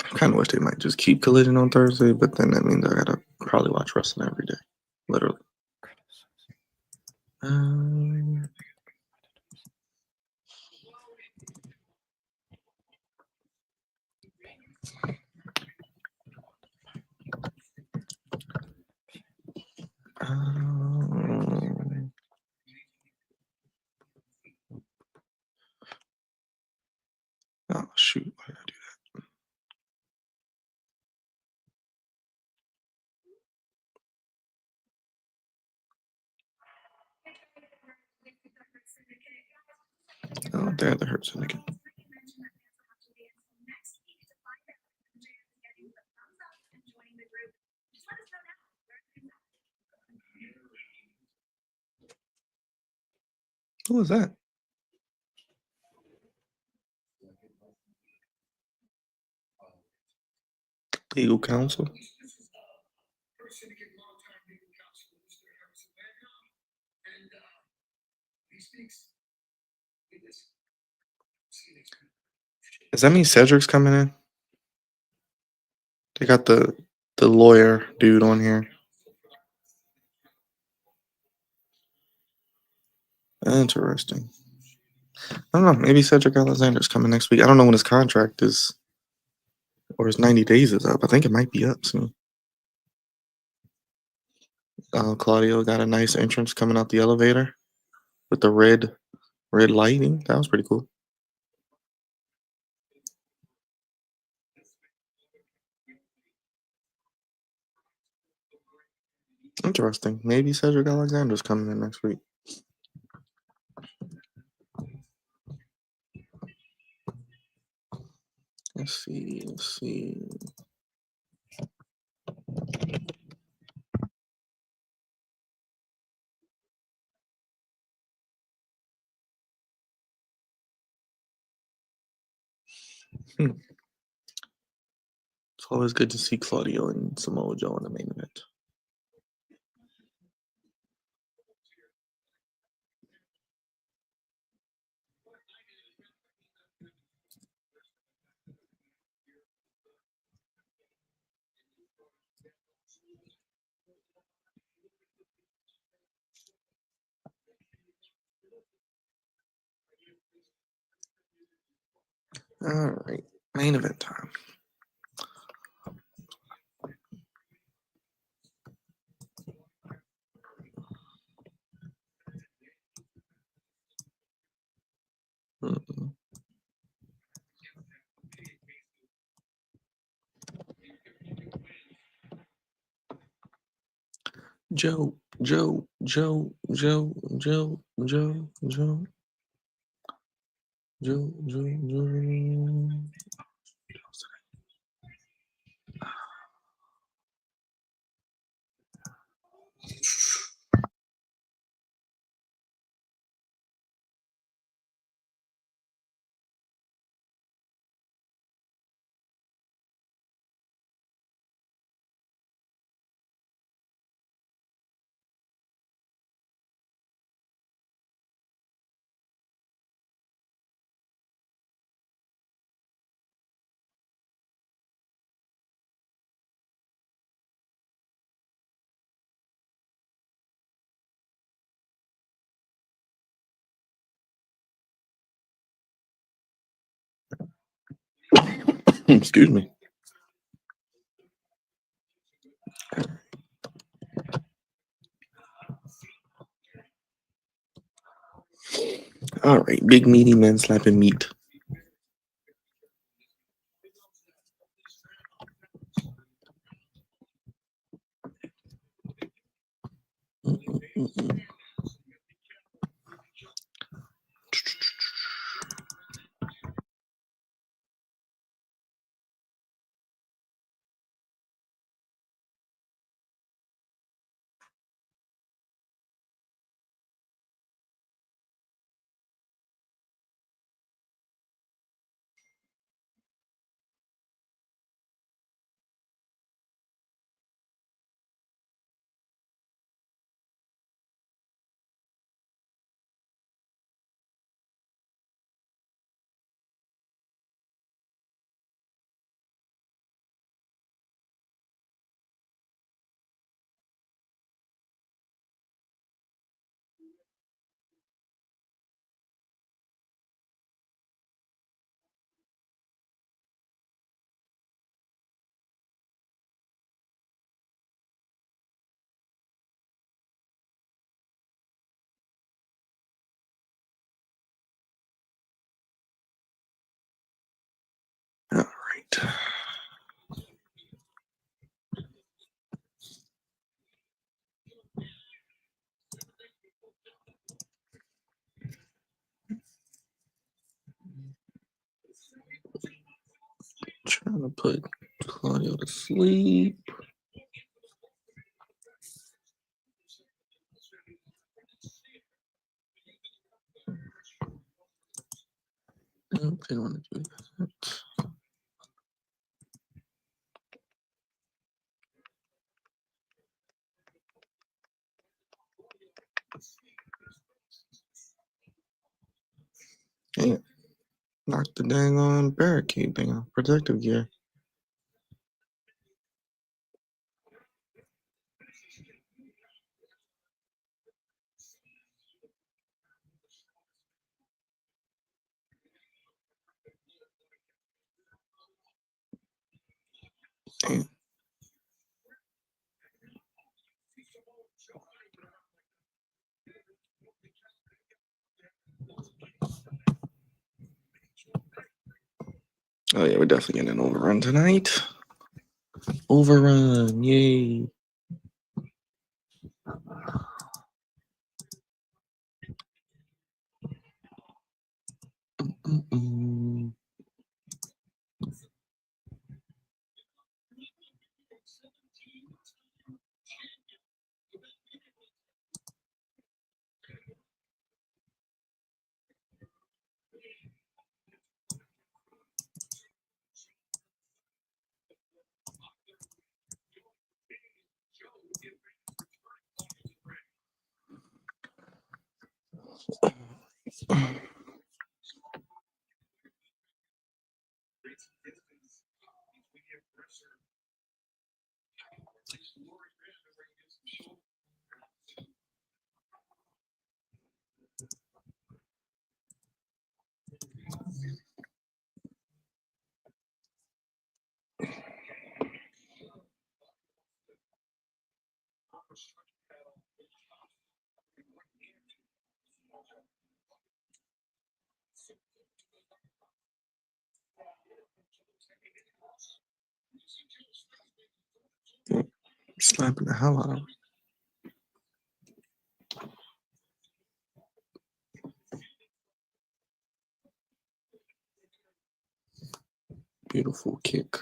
S1: I kind of wish they might just keep Collision on Thursday, but then that means I gotta probably watch wrestling every day, literally. Um, um, oh shoot! Why did I do that? Oh, they're the Hurt Syndicate. Who was that? Legal counsel. Does that mean Cedric's coming in? They got the lawyer dude on here. Interesting. I don't know. Maybe Cedric Alexander's coming next week. I don't know when his contract is or his 90 days is up. I think it might be up soon. Claudio got a nice entrance coming out the elevator with the red lighting. That was pretty cool. Interesting. Maybe Cedric Alexander's coming in next week. Let's see. It's always good to see Claudio and Samoa Joe in the main event. All right, main event time. Mm-mm. Joe, Joe, Joe, Joe, Joe, Joe, Joe, Joe, Joe, Joe. Excuse me. All right, big meaty men slapping meat. Mm-mm-mm-mm. All right. Trying to put Claudio to sleep. I don't want to do that. Yeah, knock the dang on barricade thing off. Protective gear. Damn. Oh yeah, we're definitely getting an overrun tonight. Overrun, yay. Mm-mm. Slapping the hell out of him. Beautiful kick.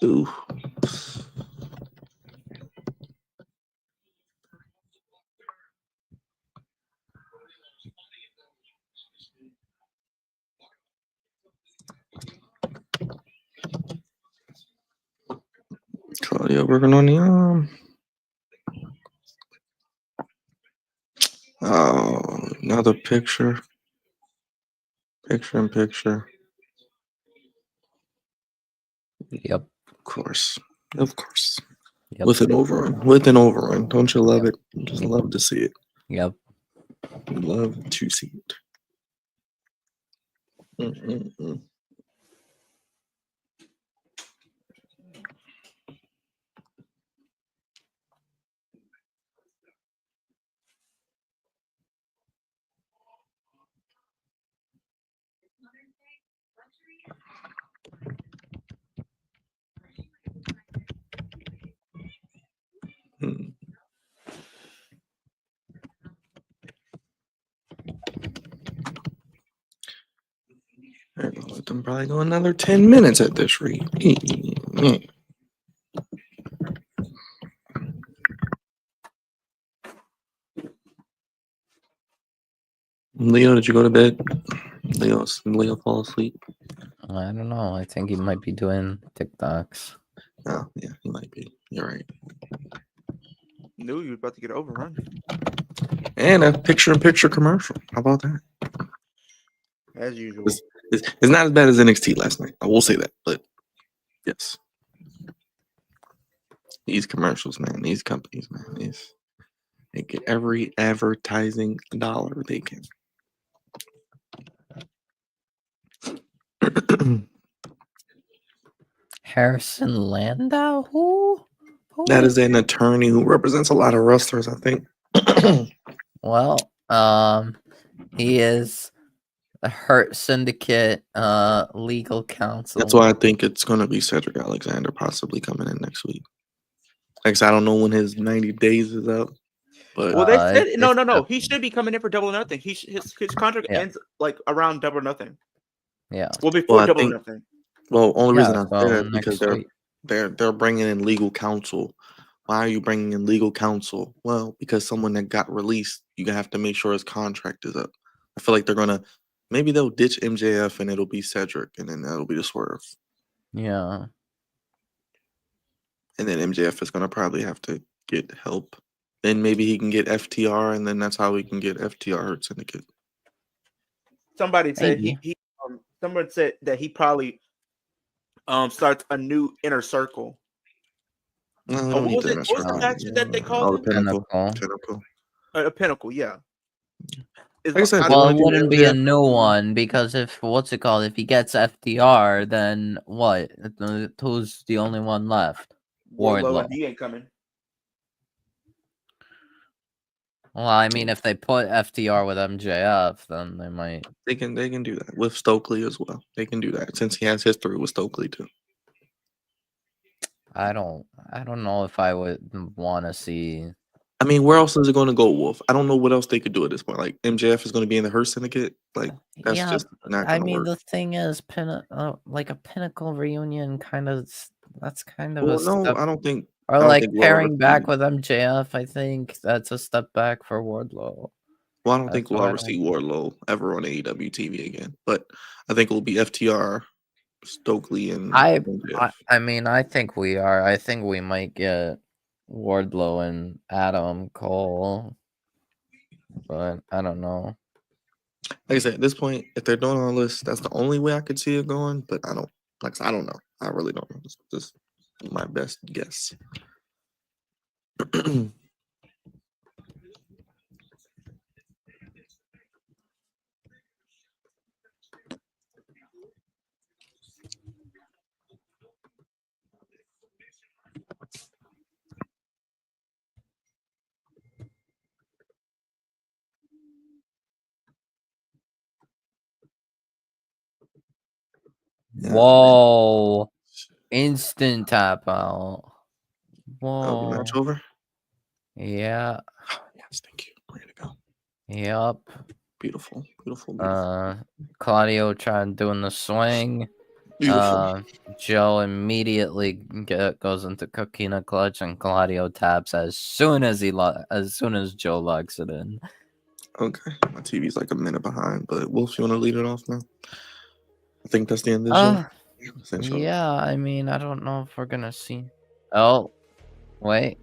S1: Ooh. Claudia working on the arm. Oh, another picture. Picture in picture.
S3: Yep.
S1: Of course. Of course.
S3: Yep.
S1: With an overrun. With an overrun. Don't you love
S3: Yep.
S1: it? Just love to see it.
S3: Yep.
S1: Love to see it. Mm-mm-mm. Mm. They're gonna let them probably go another 10 minutes at this rate. Leo, did you go to bed? Leo fall asleep?
S3: I don't know. I think he might be doing TikToks.
S1: Oh, yeah, he might be. You're right.
S2: Knew you were about to get overrun.
S1: And a picture-in-picture commercial. How about that?
S2: As usual.
S1: It's not as bad as NXT last night. I will say that, but yes. These commercials, man, these companies, man, they get every advertising dollar they can.
S3: Harrison Landau? Who?
S1: That is an attorney who represents a lot of wrestlers, I think.
S3: Well, he is the Hurt Syndicate legal counsel.
S1: That's why I think it's going to be Cedric Alexander possibly coming in next week. Like I said, I don't know when his 90 days is up, but
S2: Well, they said no.
S3: it's
S2: He should be coming in for Double or Nothing. His contract
S3: Yeah.
S2: ends like around Double or Nothing.
S3: Yeah.
S2: Well, before
S1: I
S2: Double or
S1: think-
S2: Nothing.
S1: well, only reason
S3: Yeah,
S1: I say
S3: so
S1: that is because
S3: next week.
S1: they're bringing in legal counsel. Why are you bringing in legal counsel? Well, because someone that got released, you have to make sure his contract is up. I feel like maybe they'll ditch MJF and it'll be Cedric, and then that'll be the swerve.
S3: Yeah.
S1: And then MJF is gonna probably have to get help. Then maybe he can get FTR, and then that's how we can get FTR Hurt Syndicate.
S2: Somebody said
S3: Maybe.
S2: someone said that he probably starts a new inner circle.
S1: No, I
S2: Oh,
S1: don't
S2: what
S1: need
S2: was
S1: the
S2: it?
S1: inner
S2: What was the
S1: circle.
S2: match that they called it?
S1: Pinnacle.
S3: Pinnacle.
S2: A pinnacle, yeah.
S1: Like I said,
S3: Well,
S1: wanna
S3: it
S1: do
S3: wouldn't be a
S1: MJF.
S3: new one because if if he gets FDR, then what? Who's the only one left?
S2: Wardlow,
S3: Wardlow.
S2: and he ain't coming.
S3: Well, I mean, if they put FDR with MJF, then they might.
S1: They can do that with Stokely as well. They can do that since he has history with Stokely too.
S3: I don't know if I would want to see.
S1: I mean, where else is it going to go, Wolf? I don't know what else they could do at this point. Like MJF is going to be in the Hurt Syndicate. Like that's
S3: Yeah,
S1: just not
S3: I
S1: going to
S3: mean,
S1: work.
S3: the thing is, like a Pinnacle reunion, that's kind of
S1: Well,
S3: a
S1: no,
S3: step.
S1: I don't think.
S3: Or
S1: I don't
S3: like
S1: think we'll
S3: pairing
S1: ever
S3: back
S1: see-
S3: with MJF, I think that's a step back for Wardlow.
S1: Well, I don't think
S3: That's
S1: we'll
S3: what
S1: ever see Wardlow ever on AEW TV again. But I think it will be FTR, Stokely, and MJF.
S3: I mean, I think we are. I think we might get Wardlow and Adam Cole, but I don't know.
S1: Like I said, at this point, if they're doing all this, that's the only way I could see it going. But I don't. Like I said, I don't know. I really don't know. It's just my best guess.
S3: Whoa. Instant tap out.
S1: Oh, the
S3: Whoa.
S1: match over?
S3: Yeah.
S1: Yes, thank you. Way to go.
S3: Yep.
S1: Beautiful, beautiful, beautiful.
S3: Claudio tried doing the swing.
S1: Beautiful.
S3: Joe immediately goes into coquina clutch, and Claudio taps as soon as Joe locks it in.
S1: Okay, my TV's like a minute behind, but Wolf, you want to lead it off now? I think that's the end of the show.
S3: Yeah, I mean, I don't know if we're gonna see. Oh, wait,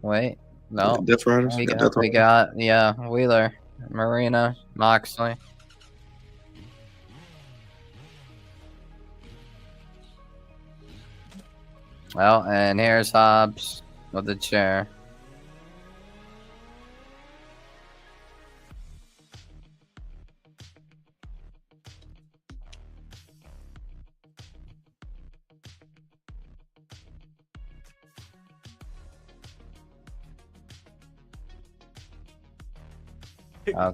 S3: no,
S1: Death Riders.
S3: we
S1: Death
S3: got
S1: Riders.
S3: Wheeler, Marina, Moxley. Well, and here's Hobbs with the chair.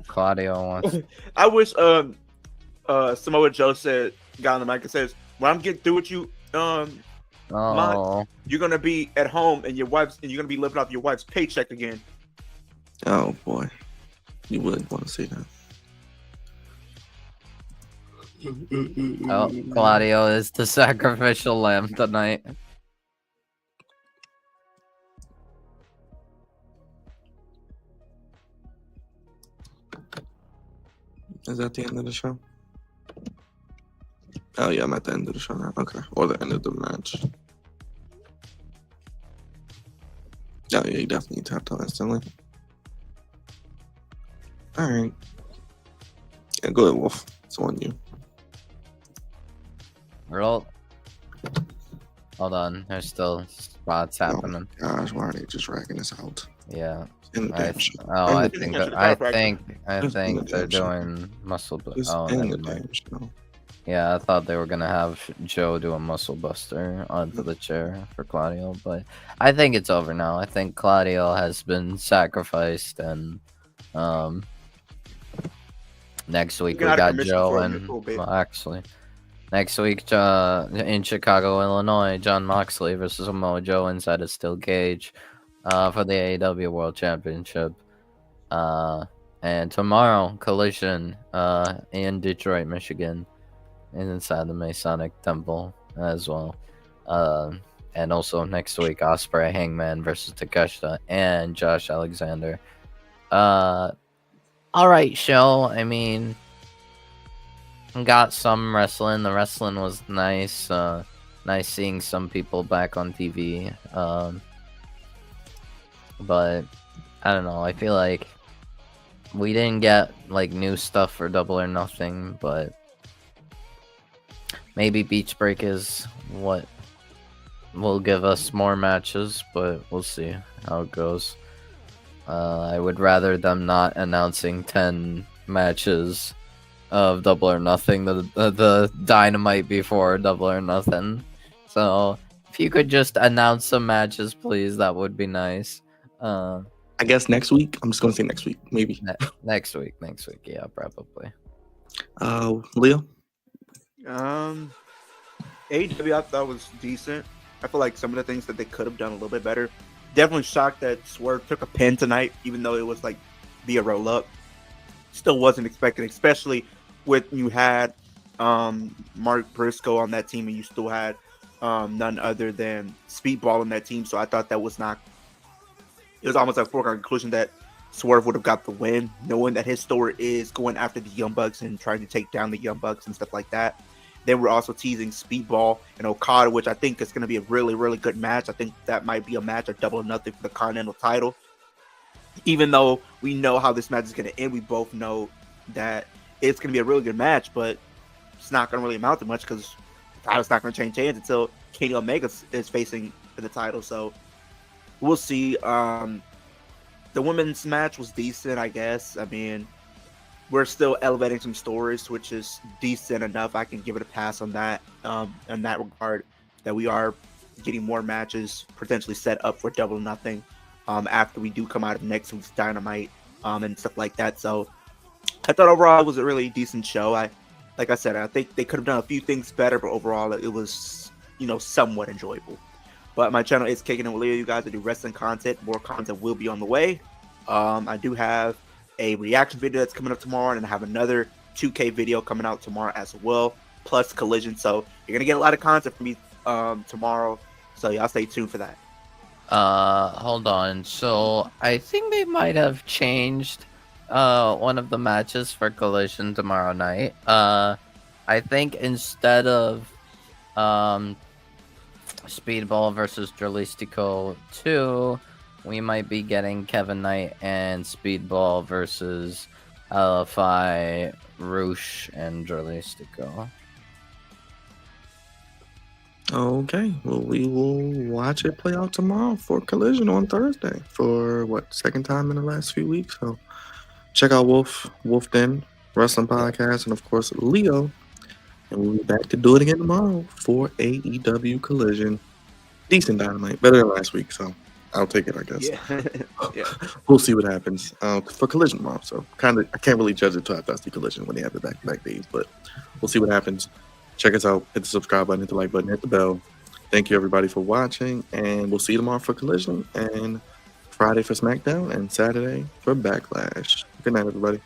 S3: Claudio wants.
S2: I wish Samoa Joe got on the mic and says, "When I'm getting through with you,
S3: Oh,
S2: you're gonna be at home and you're gonna be living off your wife's paycheck again."
S1: Oh boy, you would want to see that.
S3: oh, Claudio is the sacrificial lamb tonight.
S1: Is that the end of the show? Oh yeah, I'm at the end of the show now. Okay, or the end of the match. Oh yeah, you definitely tapped out instantly. All right. Yeah, go ahead, Wolf. It's on you.
S3: Roll. Hold on, there's still spots happening.
S1: Oh, gosh, why are they just ragging this out?
S3: Yeah.
S1: In the damn show.
S3: I
S1: End the
S3: think
S1: damn show.
S3: I
S1: Just
S3: think
S1: end the
S3: they're
S1: damn show.
S3: doing muscle.
S1: Just
S3: Oh,
S1: end
S3: never
S1: the
S3: mind.
S1: damn show.
S3: Yeah, I thought they were gonna have Joe do a muscle buster onto the chair for Claudio, but I think it's over now. I think Claudio has been sacrificed, and next week we
S2: Get out of
S3: got
S2: commission
S3: Joe
S2: for
S3: and
S2: him, babe.
S3: Moxley. Next week, in Chicago, Illinois, John Moxley versus Samoa Joe inside a steel cage, for the AEW World Championship. And tomorrow, Collision, in Detroit, Michigan, and inside the Masonic Temple as well. And also next week, Ospreay, Hangman versus Takeshita and Josh Alexander. All right, show. I mean, got some wrestling. The wrestling was nice. Nice seeing some people back on TV. But I don't know. I feel like we didn't get like new stuff for Double or Nothing, but maybe Beach Break is what will give us more matches, but we'll see how it goes. I would rather them not announcing 10 matches of Double or Nothing, the Dynamite before Double or Nothing. So if you could just announce some matches, please, that would be nice.
S1: I guess next week. I'm just gonna say next week, maybe.
S3: Next week, yeah, probably.
S1: Leo.
S2: AEW I thought was decent. I feel like some of the things that they could have done a little bit better. Definitely shocked that Swerve took a pin tonight, even though it was like via roll up. Still wasn't expecting, especially with you had Mark Briscoe on that team and you still had none other than Speedball on that team. So I thought that was not. It was almost a foregone conclusion that Swerve would have got the win, knowing that his story is going after the Young Bucks and trying to take down the Young Bucks and stuff like that. Then we're also teasing Speedball and Okada, which I think is going to be a really, really good match. I think that might be a match of Double or Nothing for the Continental title. Even though we know how this match is going to end, we both know that it's going to be a really good match, but it's not going to really amount to much because the title's not going to change hands until Kenny Omega is facing for the title. So we'll see. The women's match was decent, I guess. I mean, we're still elevating some stories, which is decent enough. I can give it a pass on that. In that regard, that we are getting more matches potentially set up for Double or Nothing. After we do come out of next week's Dynamite, and stuff like that. So I thought overall it was a really decent show. Like I said, I think they could have done a few things better, but overall it was, somewhat enjoyable. But my channel is Kicking It with Leo. You guys, I do wrestling content. More content will be on the way. I do have a reaction video that's coming up tomorrow, and I have another 2K video coming out tomorrow as well, plus Collision. So you're gonna get a lot of content from me tomorrow. So y'all stay tuned for that.
S3: Hold on. So I think they might have changed one of the matches for Collision tomorrow night. I think instead of Speedball versus Dralistico 2, we might be getting Kevin Knight and Speedball versus LFI, Roosh, and Dralistico.
S1: Okay, well, we will watch it play out tomorrow for Collision on Thursday for second time in the last few weeks. So check out Wolf Den Wrestling Podcast, and of course Leo. And we'll be back to do it again tomorrow for AEW Collision. Decent Dynamite, better than last week, so I'll take it, I guess.
S2: Yeah.
S1: We'll see what happens for Collision tomorrow. So I can't really judge it till after I see Collision when they have the back-to-back days, but we'll see what happens. Check us out. Hit the subscribe button, hit the like button, hit the bell. Thank you, everybody, for watching, and we'll see you tomorrow for Collision, and Friday for SmackDown, and Saturday for Backlash. Good night, everybody.